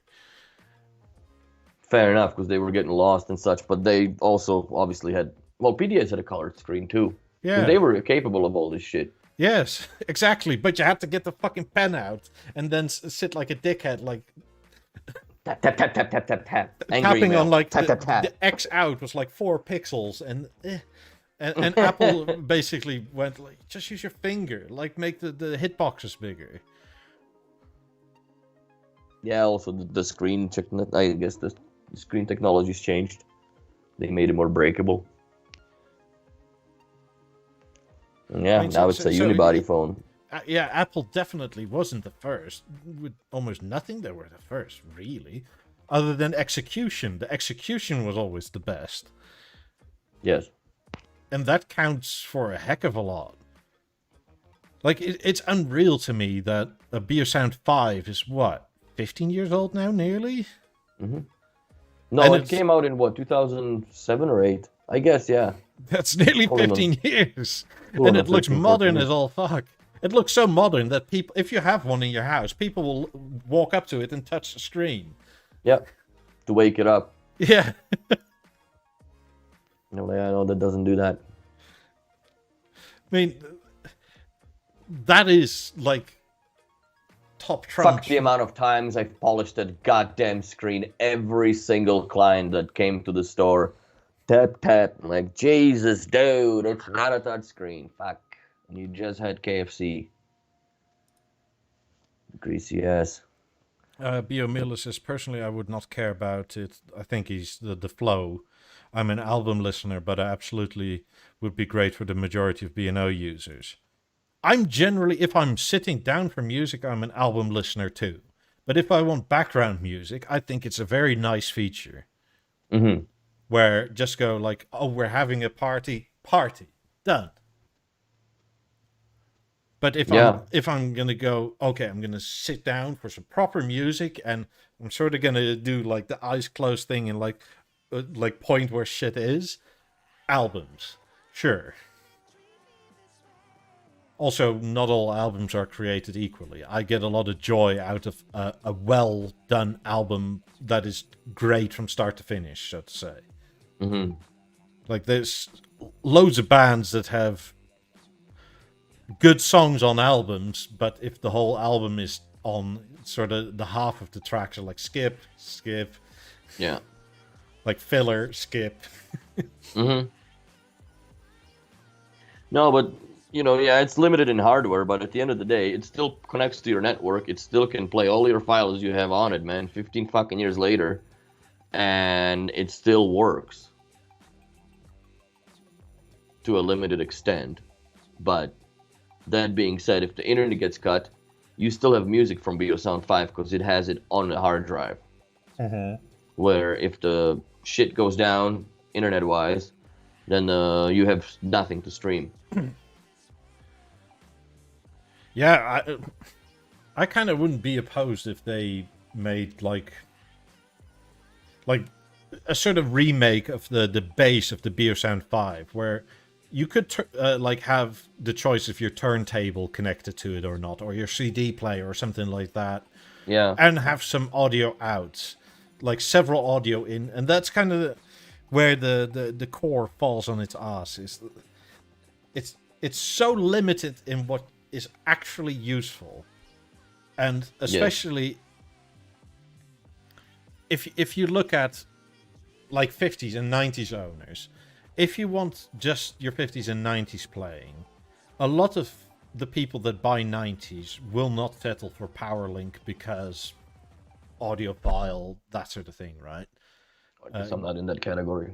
S2: Fair enough, because they were getting lost and such, but they also obviously had... Well, PDAs had a colored screen, too. Yeah. They were capable of all this shit.
S1: Yes, exactly. But you had to get the fucking pen out and then sit like a dickhead, like...
S2: Tap, tap, tap, tap, tap, tap, tap.
S1: Tapping on, like, the X out was like 4 pixels, and... And Apple basically went like, just use your finger, like make the hitboxes bigger.
S2: Yeah, also the screen, I guess the screen technology's changed. They made it more breakable. And yeah,
S1: I mean,
S2: now it's a unibody phone.
S1: Yeah, Apple definitely wasn't the first. With almost nothing, they were the first, really. Other than execution. The execution was always the best.
S2: Yes.
S1: And that counts for a heck of a lot. Like, it's unreal to me that a BeoSound 5 is, what, 15 years old now, nearly?
S2: Mm-hmm. No, and it came out in, what, 2007 or 8? I guess, yeah.
S1: That's nearly 15 years. And it looks modern as all fuck. It looks so modern that people, if you have one in your house, people will walk up to it and touch the screen.
S2: Yeah, to wake it up.
S1: Yeah.
S2: No, I know that doesn't do that.
S1: I mean, that is like top trump.
S2: Fuck the amount of times I've polished that goddamn screen. Every single client that came to the store, tap tap. I'm like, Jesus, dude, it's not a touch screen. Fuck, you just had KFC. Greasy ass.
S1: Biomiller says, personally, I would not care about it. I think he's the flow. I'm an album listener, but I absolutely would be great for the majority of B&O users. I'm generally, if I'm sitting down for music, I'm an album listener too. But if I want background music, I think it's a very nice feature.
S2: Mm-hmm.
S1: Where just go like, oh, we're having a party, done. But if I'm gonna go, okay, I'm gonna sit down for some proper music, and I'm sort of gonna do like the eyes closed thing and like point where shit is. Albums, sure. Also, not all albums are created equally. I get a lot of joy out of a well done album that is great from start to finish, so to say.
S2: Mm-hmm.
S1: Like there's loads of bands that have good songs on albums, but if the whole album is on sort of the half of the tracks are like skip,
S2: yeah,
S1: like filler, skip.
S2: Mm-hmm. No, but yeah, it's limited in hardware, but at the end of the day, it still connects to your network. It still can play all your files you have on it, man. 15 fucking years later, and it still works to a limited extent. But that being said, if the internet gets cut, you still have music from Biosound 5 because it has it on the hard drive.
S1: Mm-hmm.
S2: Where if the shit goes down, internet-wise, then you have nothing to stream.
S1: Yeah, I kind of wouldn't be opposed if they made like a sort of remake of the base of the Biosound 5, where you could like have the choice if your turntable connected to it or not, or your CD player or something like that.
S2: Yeah.
S1: And have some audio out, like several audio in, and that's kind of where the core falls on its ass. It's so limited in what is actually useful, and especially if you look at like 50s and 90s owners, if you want just your 50s and 90s playing, a lot of the people that buy 90s will not settle for PowerLink because audiophile, that sort of thing, right?
S2: I guess I'm not in that category.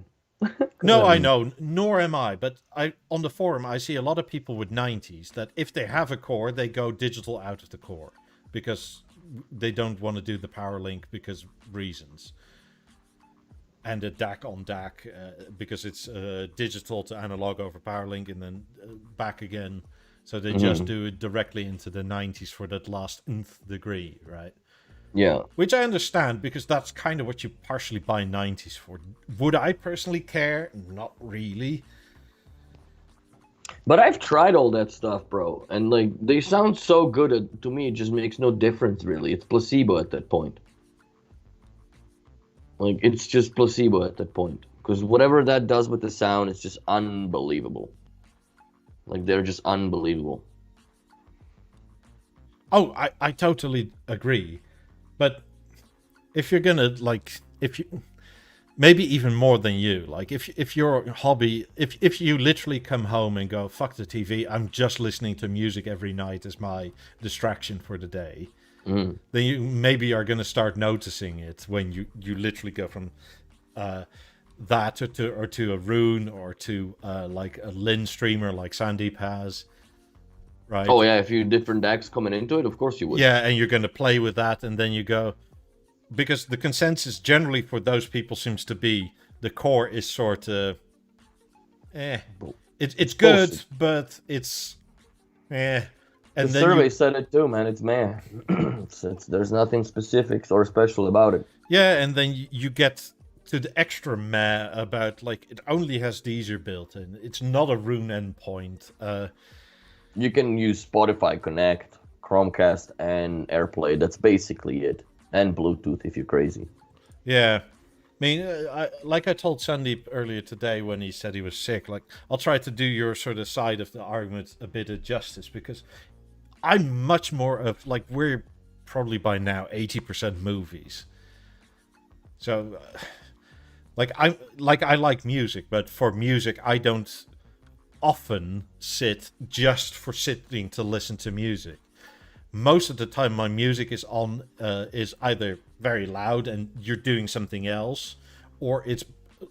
S1: No, I know, nor am I. But on the forum, I see a lot of people with 90s that if they have a core, they go digital out of the core because they don't want to do the PowerLink because reasons. And a DAC on DAC because it's digital to analog over PowerLink and then back again. So they just do it directly into the 90s for that last nth degree, right?
S2: Yeah.
S1: Which I understand because that's kind of what you partially buy 90s for. Would I personally care? Not really.
S2: But I've tried all that stuff, bro. And like they sound so good to me, it just makes no difference really. It's placebo at that point. Like it's just placebo at that point. Because whatever that does with the sound, it's just unbelievable. Like they're just unbelievable.
S1: Oh, I totally agree. But if you're gonna maybe even more than you. Like if your hobby, if you literally come home and go, fuck the TV, I'm just listening to music every night as my distraction for the day, then you maybe are going to start noticing it when you literally go from that to a Rune or to like a Lin streamer like Sandeep has. Right.
S2: Oh yeah, a few different decks coming into it, of course you would.
S1: Yeah, and you're going to play with that, and then you go, because the consensus generally for those people seems to be the core is sort of, it's good,
S2: bullshit.
S1: but it's, And
S2: The
S1: then
S2: survey said it too, man. It's meh. There's nothing specific or special about it.
S1: Yeah, and then you get to the extra meh about, like, it only has Deezer built in. It's not a Rune endpoint.
S2: You can use Spotify Connect, Chromecast, and AirPlay. That's basically it. And Bluetooth if you're crazy.
S1: Yeah. I mean, like I told Sandeep earlier today when he said he was sick, like, I'll try to do your sort of side of the argument a bit of justice, because I'm much more of, like, we're probably by now 80% movies. So, I like music, but for music, I don't often sit just for sitting to listen to music. Most of the time my music is on is either very loud and you're doing something else, or it's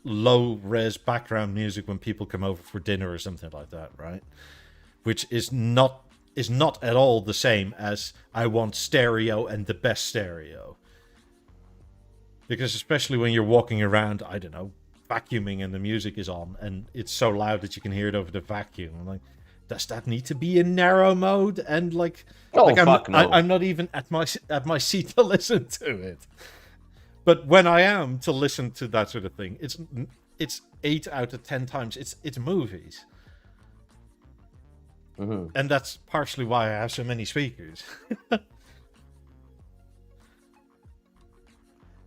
S1: low res background music when people come over for dinner or something like that, right? Which is not at all the same as I want stereo and the best stereo. Because especially when you're walking around, I don't know, vacuuming and the music is on and it's so loud that you can hear it over the vacuum. I'm like, does that need to be in narrow mode? And like, I'm not even at my seat to listen to it. But when I am to listen to that sort of thing, it's 8 out of 10 times it's movies. Mm-hmm. And that's partially why I have so many speakers.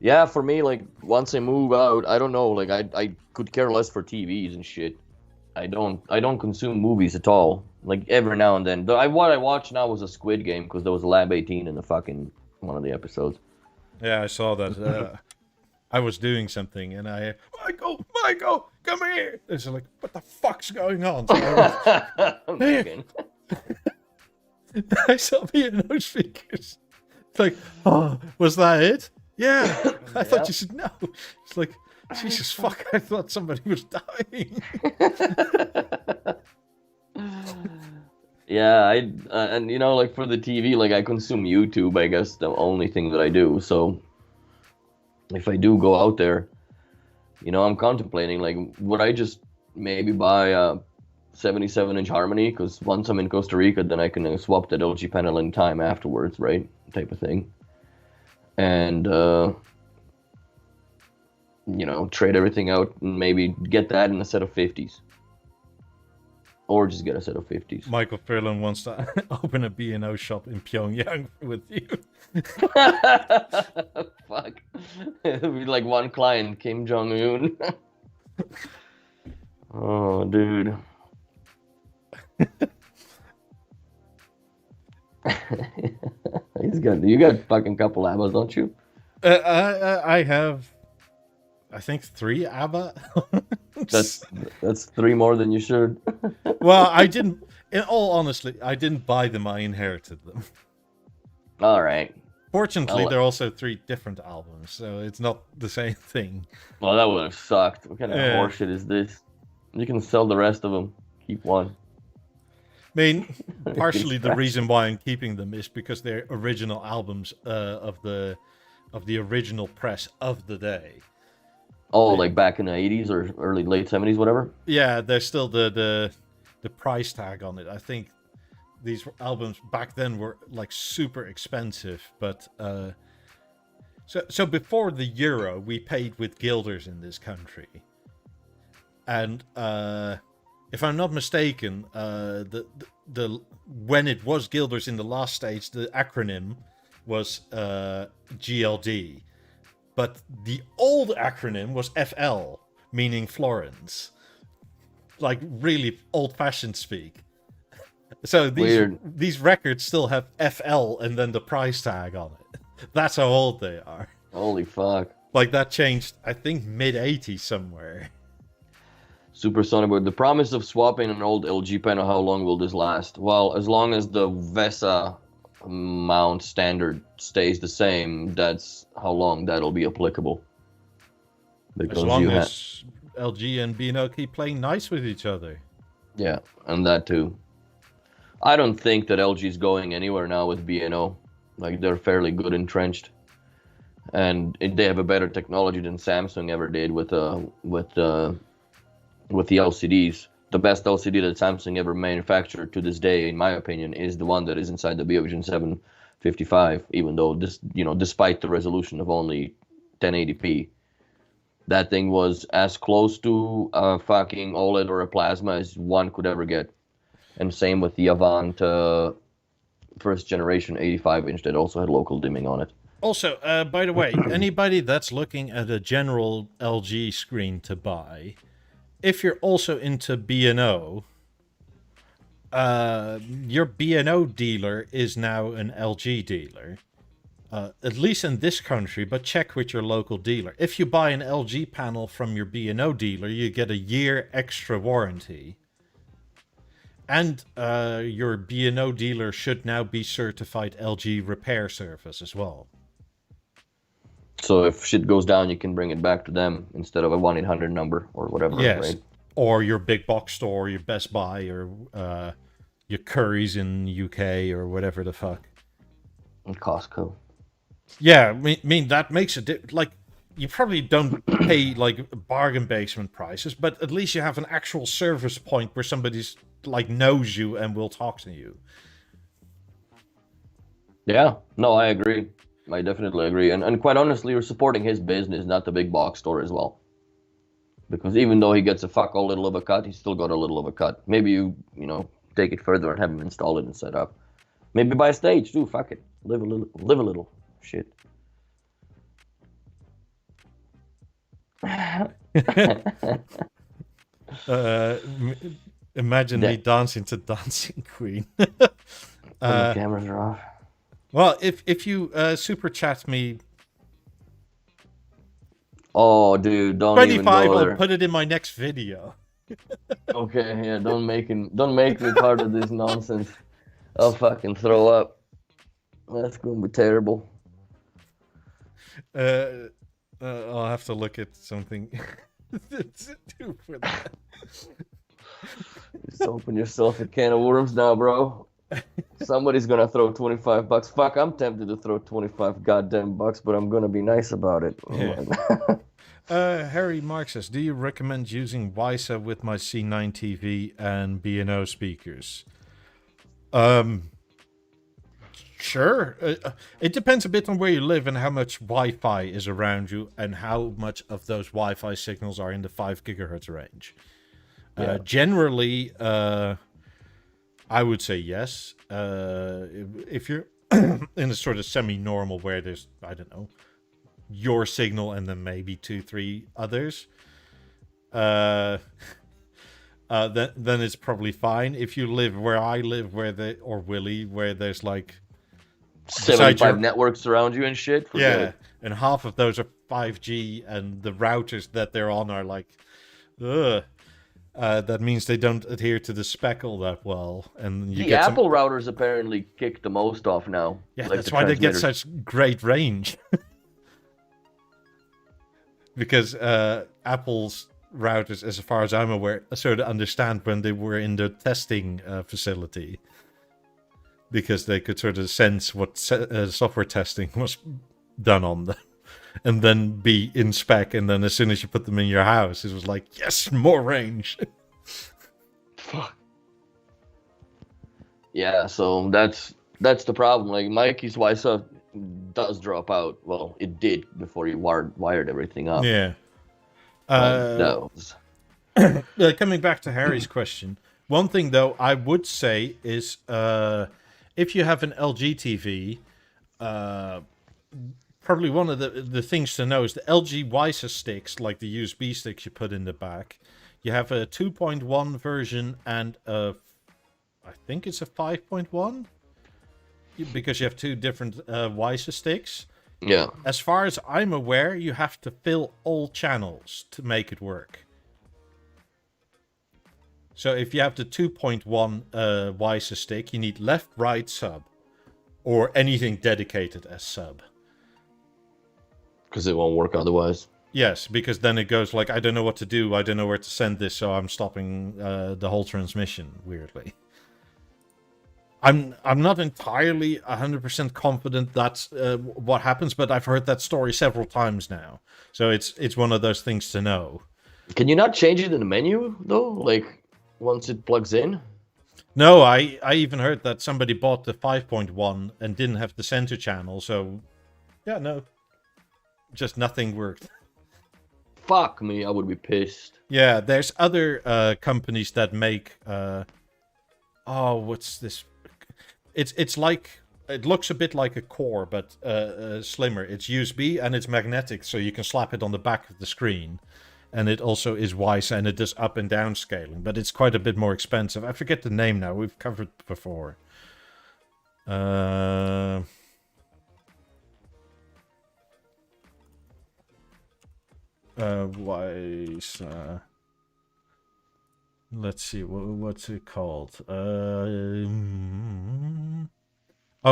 S2: Yeah, for me, like, once I move out, I don't know, like, I could care less for TVs and shit. I don't consume movies at all. Like, every now and then. What I watch now was a Squid Game, because there was a Lab 18 in the fucking one of the episodes.
S1: Yeah, I saw that. I was doing something, and Michael, come here! It's like, what the fuck's going on? So I saw B&O speakers. It's like, oh, was that it? Yeah, I thought you should know. It's like, Jesus fuck, I thought somebody was dying.
S2: Yeah, and you know, like, for the TV, like, I consume YouTube, I guess, the only thing that I do. So if I do go out there, you know, I'm contemplating, like, would I just maybe buy a 77-inch Harmony, because once I'm in Costa Rica, then I can swap that LG panel in time afterwards, right? Type of thing. And you know, trade everything out and maybe get that in a set of 50s. Or just get a set of 50s.
S1: Michael Fairland wants to open a B&O shop in Pyongyang with you.
S2: Fuck. It'll be like one client, Kim Jong-un. Oh, dude. You got fucking couple ABBAs, don't you?
S1: I have, I think, 3 ABBA.
S2: That's 3 more than you should.
S1: Well, I didn't. In all honesty, I didn't buy them. I inherited them.
S2: All right.
S1: Fortunately, they're also 3 different albums, so it's not the same thing.
S2: Well, that would have sucked. What kind of horseshit is this? You can sell the rest of them. Keep one.
S1: I mean, partially the reason why I'm keeping them is because they're original albums of the original press of the day.
S2: Oh, like back in the 80s or late 70s, whatever?
S1: Yeah, there's still the price tag on it. I think these albums back then were like super expensive, but so before the euro, we paid with guilders in this country. And if I'm not mistaken, the when it was guilders in the last stage, the acronym was GLD. But the old acronym was FL, meaning Florence. Like really old-fashioned speak. So these records still have FL and then the price tag on it. That's how old they are.
S2: Holy fuck.
S1: Like that changed, I think, mid-80s somewhere.
S2: Supersonic, but the promise of swapping an old LG panel, how long will this last? Well, as long as the VESA mount standard stays the same, that's how long that'll be applicable.
S1: Because as long as LG and B&O keep playing nice with each other.
S2: Yeah, and that too. I don't think that LG is going anywhere now with B&O. Like, they're fairly good entrenched. And they have a better technology than Samsung ever did with the LCDs. The best LCD that Samsung ever manufactured to this day, in my opinion, is the one that is inside the BeoVision 755. Even though this, despite the resolution of only 1080p, that thing was as close to a fucking OLED or a plasma as one could ever get. And same with the Avant first generation 85-inch that also had local dimming on it.
S1: Also, by the way, anybody that's looking at a general LG screen to buy, if you're also into B&O, your B&O dealer is now an LG dealer. At least in this country, but check with your local dealer. If you buy an LG panel from your B&O dealer, you get a year extra warranty. And your B&O dealer should now be certified LG repair service as well.
S2: So if shit goes down, you can bring it back to them instead of a 1-800 number or whatever.
S1: Yes,
S2: right?
S1: Or your big box store, your Best Buy, or your Currys in the UK, or whatever the fuck.
S2: And Costco.
S1: Yeah, I mean that makes it like you probably don't pay like bargain basement prices, but at least you have an actual service point where somebody's like knows you and will talk to you.
S2: Yeah, no, I agree. I definitely agree. And quite honestly, you're supporting his business, not the big box store as well. Because even though he gets a fuck all little of a cut, he's still got a little of a cut. Maybe you take it further and have him install it and set up. Maybe buy a stage too. Fuck it. Live a little. Shit.
S1: Imagine me dancing to Dancing Queen.
S2: The cameras are off.
S1: Well, if you super chat me,
S2: oh dude, don't
S1: 25,
S2: even go there.
S1: I'll put it in my next video.
S2: Okay, yeah, don't make me part of this nonsense. I'll fucking throw up. That's gonna be terrible.
S1: I'll have to look at something to do for that.
S2: Just open yourself a can of worms now, bro. Somebody's gonna throw $25. Fuck, I'm tempted to throw 25 goddamn bucks, but I'm gonna be nice about it.
S1: Yeah. Harry Mark says, do you recommend using WiSA with my C9 TV and B&O speakers? Sure. It depends a bit on where you live and how much Wi-Fi is around you and how much of those Wi-Fi signals are in the 5 gigahertz range. Yeah. Generally, I would say yes. If you're in a sort of semi-normal where there's, I don't know, your signal and then maybe 2-3 others, then it's probably fine. If you live where I live, or Willy, where there's like
S2: 75 networks around you and shit.
S1: Yeah, it. And half of those are 5G, and the routers that they're on are like, ugh. That means they don't adhere to the speckle that well, and you
S2: the Apple routers apparently kick the most off now.
S1: Yeah, like that's why they get such great range. Because Apple's routers, as far as I'm aware, sort of understand when they were in the testing facility, because they could sort of sense what software testing was done on them. And then be in spec, and then as soon as you put them in your house, it was like, yes, more range.
S2: Fuck. Yeah, so that's the problem. Like Mikey's WiSA does drop out. Well, it did before he wired everything up.
S1: Yeah. Coming back to Harry's question, one thing though I would say is, if you have an LG TV, probably one of the things to know is the LG WiSA sticks, like the USB sticks you put in the back. You have a 2.1 version and I think it's a 5.1, because you have two different WiSA sticks.
S2: Yeah.
S1: As far as I'm aware, you have to fill all channels to make it work. So if you have the 2.1 Weiser stick, you need left, right, sub. Or anything dedicated as sub.
S2: Because it won't work otherwise.
S1: Yes, because then it goes like, I don't know what to do, I don't know where to send this, so I'm stopping the whole transmission, weirdly. I'm not entirely 100% confident that's what happens, but I've heard that story several times now. So it's one of those things to know.
S2: Can you not change it in the menu, though? Like, once it plugs in?
S1: No, I even heard that somebody bought the 5.1 and didn't have the center channel, so... Yeah, no. Just nothing worked.
S2: Fuck me, I would be pissed.
S1: Yeah, there's other companies that make... what's this... It's like, it looks a bit like a core, but slimmer. It's USB and it's magnetic, so you can slap it on the back of the screen. And it also is wise and it does up and down scaling, but it's quite a bit more expensive. I forget the name now. We've covered it before. Wise. Let's see, what's it called? Oh,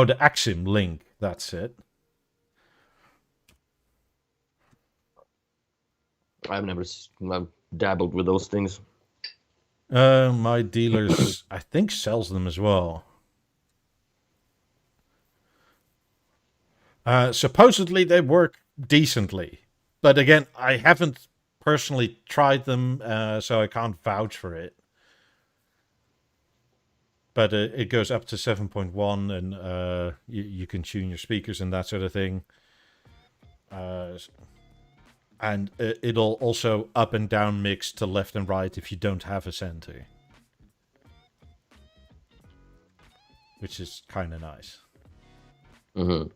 S1: the Axim Link. That's it.
S2: I've dabbled with those things.
S1: My dealers, I think, sells them as well. Supposedly they work decently, but again, I haven't personally tried them, so I can't vouch for it. But it goes up to 7.1, and you can tune your speakers and that sort of thing. And it'll also up and down mix to left and right if you don't have a center. Which is kind of nice.
S2: Mm-hmm.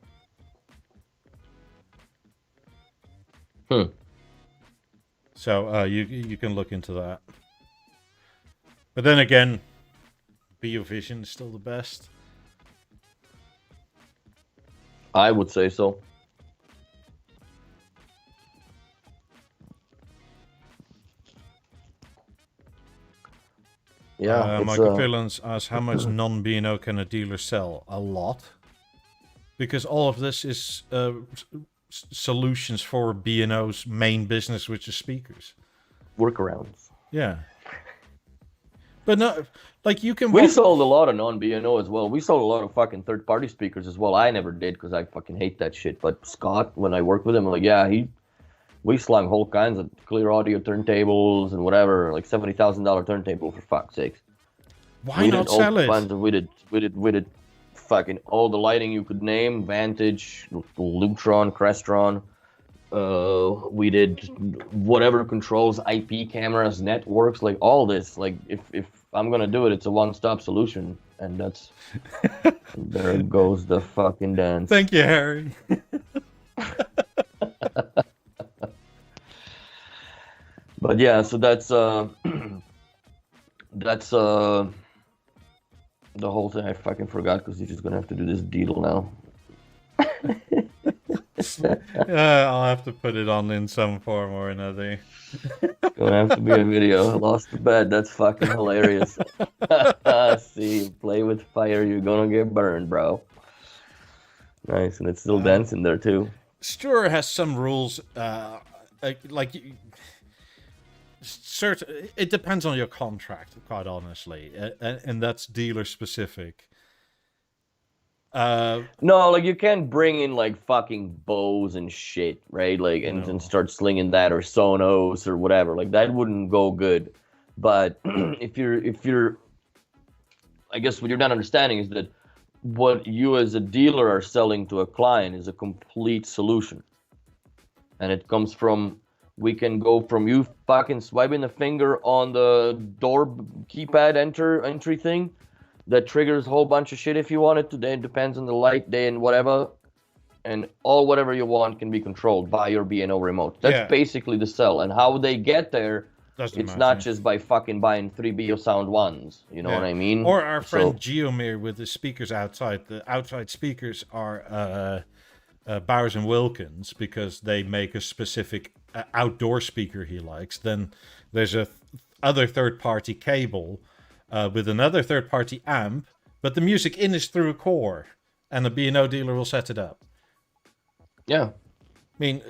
S1: So you can look into that. But then again, BioVision is still the best.
S2: I would say so. Yeah.
S1: Michael Fillons asks, how much non-B&O can a dealer sell? A lot. Because all of this is solutions for B&O's main business, which is speakers.
S2: Workarounds.
S1: Yeah. But no, like you can...
S2: We sold a lot of non-B&O as well. We sold a lot of fucking third-party speakers as well. I never did because I fucking hate that shit. But Scott, when I worked with him, like, yeah, we slung whole kinds of clear audio turntables and whatever, like $70,000 turntable for fuck's sakes.
S1: Why not sell it?
S2: We did fucking all the lighting you could name, Vantage, Lutron, Crestron. We did whatever controls, IP cameras, networks, like all this. Like if I'm gonna do it, it's a one-stop solution, and that's there goes the fucking dance.
S1: Thank you, Harry.
S2: But yeah, so that's the whole thing. I fucking forgot because you're just gonna have to do this deal now.
S1: I'll have to put it on in some form or another.
S2: Gonna have to be a video. I lost the bet. That's fucking hilarious. See, you play with fire, you're gonna get burned, bro. Nice, and it's still dancing there too.
S1: Stuart has some rules, certain. It depends on your contract, quite honestly, and that's dealer specific.
S2: No, like you can't bring in like fucking bows and shit, right? Like and start slinging that or Sonos or whatever. Like that wouldn't go good. But if you're, I guess what you're not understanding is that what you as a dealer are selling to a client is a complete solution, and it comes from. We can go from you fucking swiping the finger on the door keypad entry thing that triggers a whole bunch of shit if you want it to. Then it depends on the light day and whatever. And all whatever you want can be controlled by your B&O remote. That's basically the sell. And how they get there, it's not just by fucking buying 3 Biosound ones. You know what I mean?
S1: Or our friend Geomir with the speakers outside. The outside speakers are Bowers and Wilkins because they make a specific outdoor speaker he likes, then there's a other third-party cable with another third-party amp, but the music in is through a core, and the B&O dealer will set it up.
S2: Yeah.
S1: I mean,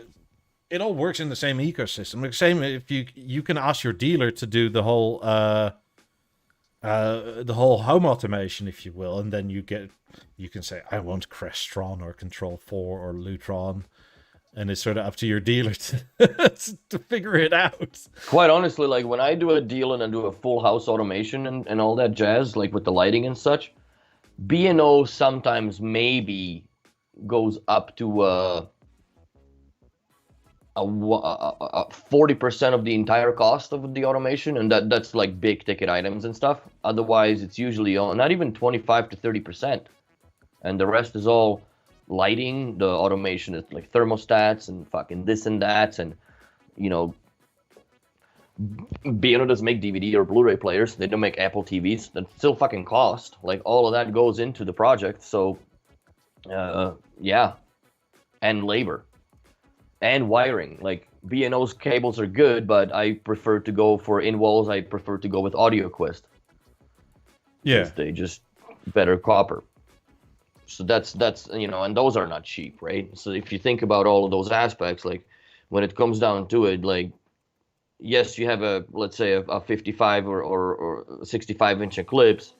S1: it all works in the same ecosystem. The same if you can ask your dealer to do the whole home automation, if you will, and then you can say, I want Crestron or Control 4 or Lutron, and it's sort of up to your dealer to figure it out.
S2: Quite honestly, like when I do a deal and I do a full house automation and all that jazz, like with the lighting and such, B&O sometimes maybe goes up to 40% of the entire cost of the automation, and that's like big ticket items and stuff. Otherwise, it's usually not even 25 to 30%, and the rest is all lighting. The automation is like thermostats and fucking this and that, and you know, B&O doesn't make DVD or Blu-ray players. They don't make Apple TVs. That still fucking cost. Like all of that goes into the project. So, yeah, and labor. And wiring. Like B&O's cables are good, but I prefer to go for in-walls. I prefer to go with AudioQuest.
S1: Yeah,
S2: they just better copper. So that's and those are not cheap, right? So if you think about all of those aspects, like when it comes down to it, like yes, you have let's say a 55 or 65 inch Eclipse,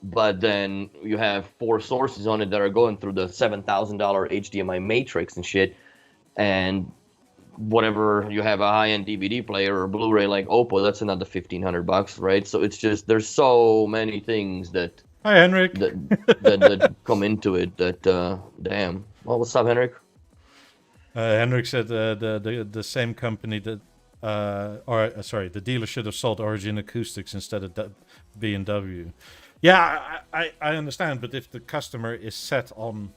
S2: but then you have 4 sources on it that are going through the $7,000 HDMI matrix and shit. And whatever you have a high-end DVD player or Blu-ray like Oppo, that's another $1,500, right? So it's just there's so many things that
S1: hi Henrik
S2: that come into it that damn. Well, what's up, Henrik?
S1: Henrik said the same company that the dealer should have sold Origin Acoustics instead of B&W. Yeah, I understand, but if the customer is set on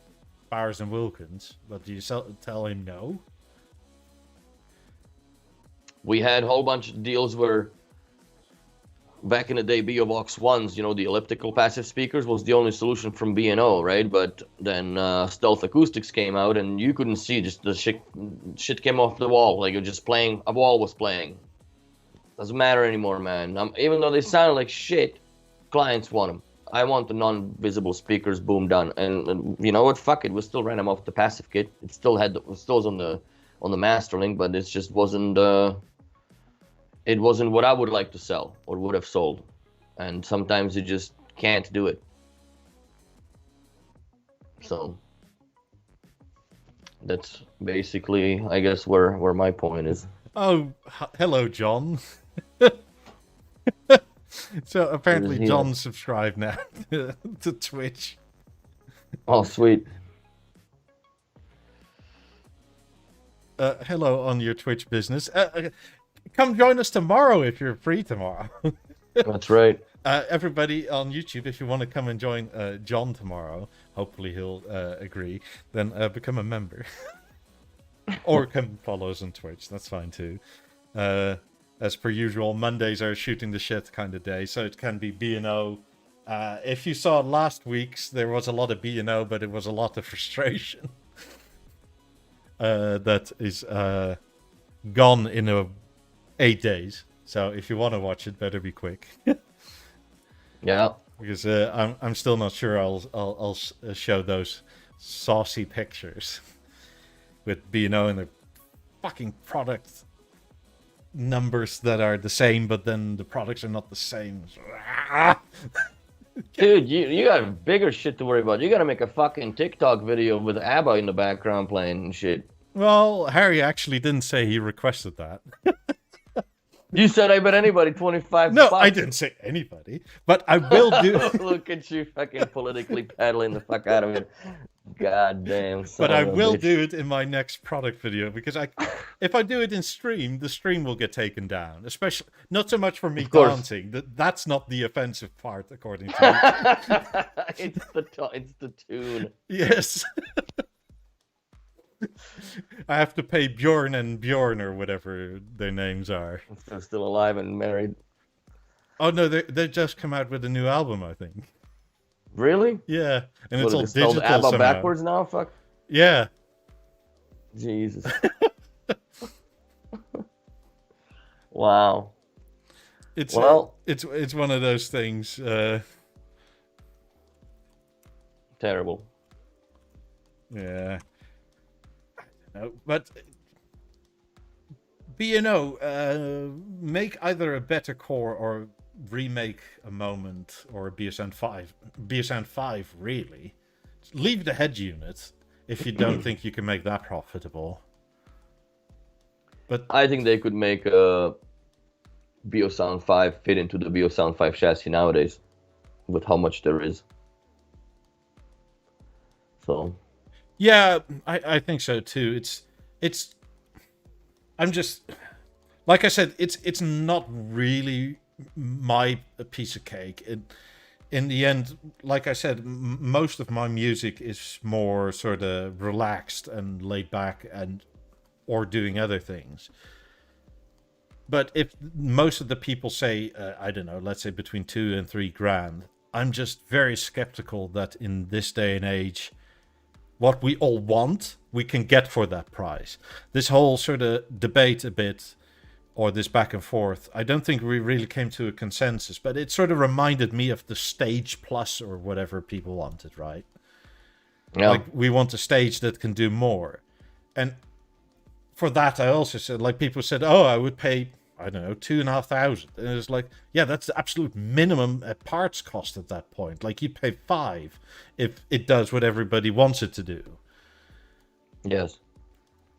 S1: Bowers and Wilkins, but do you tell him no?
S2: We had a whole bunch of deals where back in the day, BioVox 1s, the elliptical passive speakers was the only solution from B&O, right? But then Stealth Acoustics came out and you couldn't see, just the shit came off the wall. Like you're just playing, a wall was playing. Doesn't matter anymore, man. Even though they sound like shit, clients want them. I want the non-visible speakers, boom, done. And you know what? Fuck it. We still ran them off the passive kit. It still was on the master link, but it just wasn't. It wasn't what I would like to sell or would have sold, and sometimes you just can't do it. So that's basically, I guess, where my point is.
S1: Oh, hello, John. So apparently John subscribed now to Twitch.
S2: Oh, sweet.
S1: Hello on your Twitch business. Come join us tomorrow if you're free tomorrow.
S2: That's right.
S1: Everybody on YouTube, if you want to come and join John tomorrow, hopefully he'll agree, then become a member. Or come follow us on Twitch. That's fine too. As per usual, Mondays are shooting the shit kind of day, so it can be B&O. If you saw last week's, there was a lot of B&O, but it was a lot of frustration. That is gone in 8 days. So if you want to watch it, better be quick.
S2: Yeah.
S1: Because I'm still not sure I'll show those saucy pictures with B&O and their fucking product numbers that are the same, but then the products are not the same.
S2: Dude, you got bigger shit to worry about. You gotta make a fucking TikTok video with ABBA in the background playing and shit.
S1: Well, Harry actually didn't say he requested that.
S2: You said I bet anybody 25
S1: No,
S2: bucks.
S1: I didn't say anybody, but I will do.
S2: Look at you fucking politically peddling the fuck out of it. God damn.
S1: But I will do it in my next product video, because if I do it in stream, the stream will get taken down. Especially, not so much for me dancing. That's not the offensive part, according to me.
S2: It's the tune.
S1: Yes. I have to pay Bjorn and Bjorn, or whatever their names are.
S2: They're still alive and married.
S1: Oh no, they just come out with a new album, I think.
S2: Really?
S1: Yeah, and
S2: What,
S1: it's all
S2: spelled
S1: digital
S2: ABBA
S1: somehow.
S2: backwards now? Fuck.
S1: Yeah,
S2: Jesus. Wow.
S1: It's
S2: Well,
S1: it's one of those things.
S2: terrible.
S1: Yeah. No, but make either a better core or remake a moment or a Biosound 5. Biosound 5, really. Leave the head unit if you don't think you can make that profitable. But
S2: I think they could make a Biosound 5 fit into the Biosound 5 chassis nowadays with how much there is. So
S1: yeah, I think so too. It's I'm just like I said, it's not really my piece of cake. In the end, like I said, most of my music is more sort of relaxed and laid back or doing other things. But if most of the people say, I don't know, let's say between 2 and 3 grand, I'm just very skeptical that in this day and age, what we all want, we can get for that price. This whole sort of debate a bit, or this back and forth, I don't think we really came to a consensus, but it sort of reminded me of the Stage Plus or whatever people wanted, right?
S2: yeah.
S1: Like, we want a stage that can do more. And for that, I also said, like, people said, oh, I would pay, I don't know, 2,500. And it was like, yeah, that's the absolute minimum parts cost at that point. Like, you pay 5 if it does what everybody wants it to do.
S2: Yes.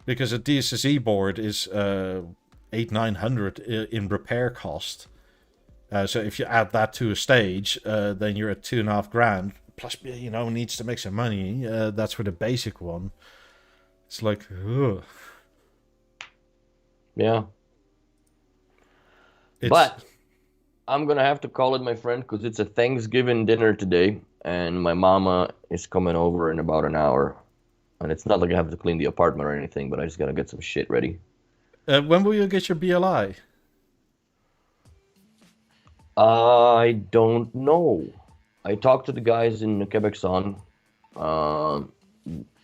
S1: Because a DSSE board is 800-900 in repair cost. So if you add that to a stage, then you're at 2.5 grand. Plus, needs to make some money. That's for the basic one. It's like, ugh.
S2: Yeah. But I'm gonna have to call it, my friend, because it's a Thanksgiving dinner today, and my mama is coming over in about an hour. And it's not like I have to clean the apartment or anything, but I just gotta get some shit ready.
S1: When will you get your BLI?
S2: I don't know. I talked to the guys in Quebec Sun.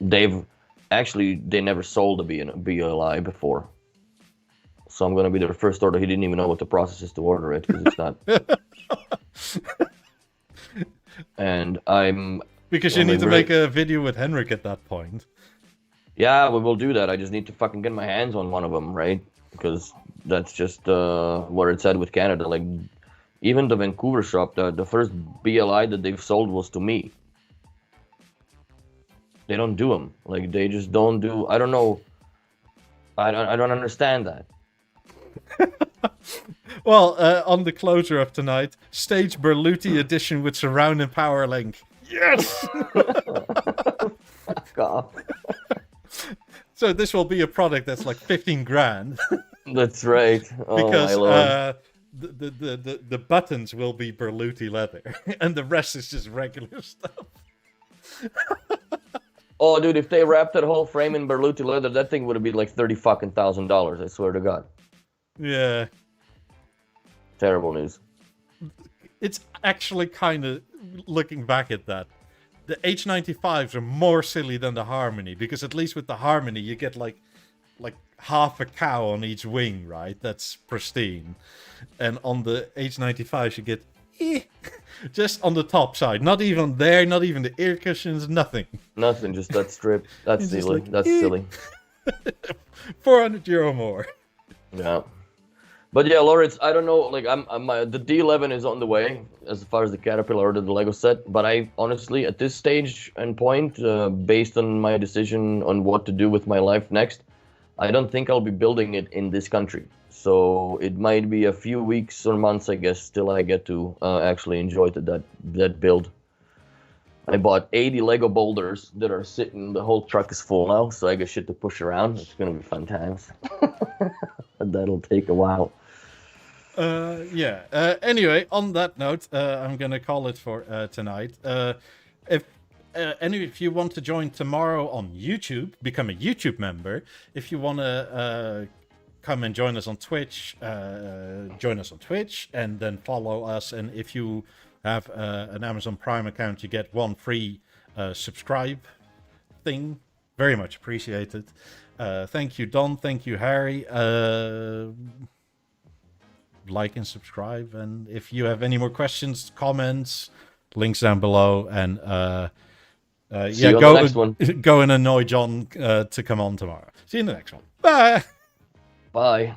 S2: They never sold a BLI before. So I'm gonna be their first order. He didn't even know what the process is to order it because it's not. And I'm
S1: because you need to make a video with Henrik at that point.
S2: Yeah, we will do that. I just need to fucking get my hands on one of them, right? Because that's just what it said with Canada. Like, even the Vancouver shop, the first BLI that they've sold was to me. They don't do them. Like, they just don't do. I don't know. I don't understand that.
S1: Well, on the closure of tonight, Stage Berluti edition with surround and power link. Yes!
S2: Fuck off.
S1: So this will be a product that's like 15 grand.
S2: That's right. Oh,
S1: because
S2: my Lord.
S1: The buttons will be Berluti leather, and the rest is just regular stuff.
S2: Oh, dude, if they wrapped that whole frame in Berluti leather, that thing would have been like $30,000. I swear to God.
S1: Yeah.
S2: Terrible news.
S1: It's actually kind of, looking back at that, the H95s are more silly than the Harmony, because at least with the Harmony you get like half a cow on each wing, right? That's pristine. And on the H95s you get just on the top side, not even there, not even the ear cushions, nothing.
S2: Nothing, just that strip. That's silly.
S1: Like,
S2: That's silly.
S1: €400 more.
S2: Yeah. But yeah, Lawrence, I don't know. Like, the D11 is on the way as far as the Caterpillar ordered the Lego set. But I honestly, at this stage and point, based on my decision on what to do with my life next, I don't think I'll be building it in this country. So it might be a few weeks or months, I guess, till I get to actually enjoy that build. I bought 80 Lego boulders that are sitting. The whole truck is full now, so I got shit to push around. It's gonna be fun times. That'll take a while.
S1: Yeah. Anyway, on that note, I'm gonna call it for tonight. If you want to join tomorrow on YouTube, become a YouTube member. If you want to come and join us on Twitch, join us on Twitch, and then follow us. And if you have an Amazon Prime account, you get one free subscribe thing Very much appreciated. Thank you, Don. Thank you, Harry. Like and subscribe. And if you have any more questions, comments, links down below. And
S2: See you on the next one.
S1: Go and annoy John to come on tomorrow. See you in the next one. Bye.
S2: Bye.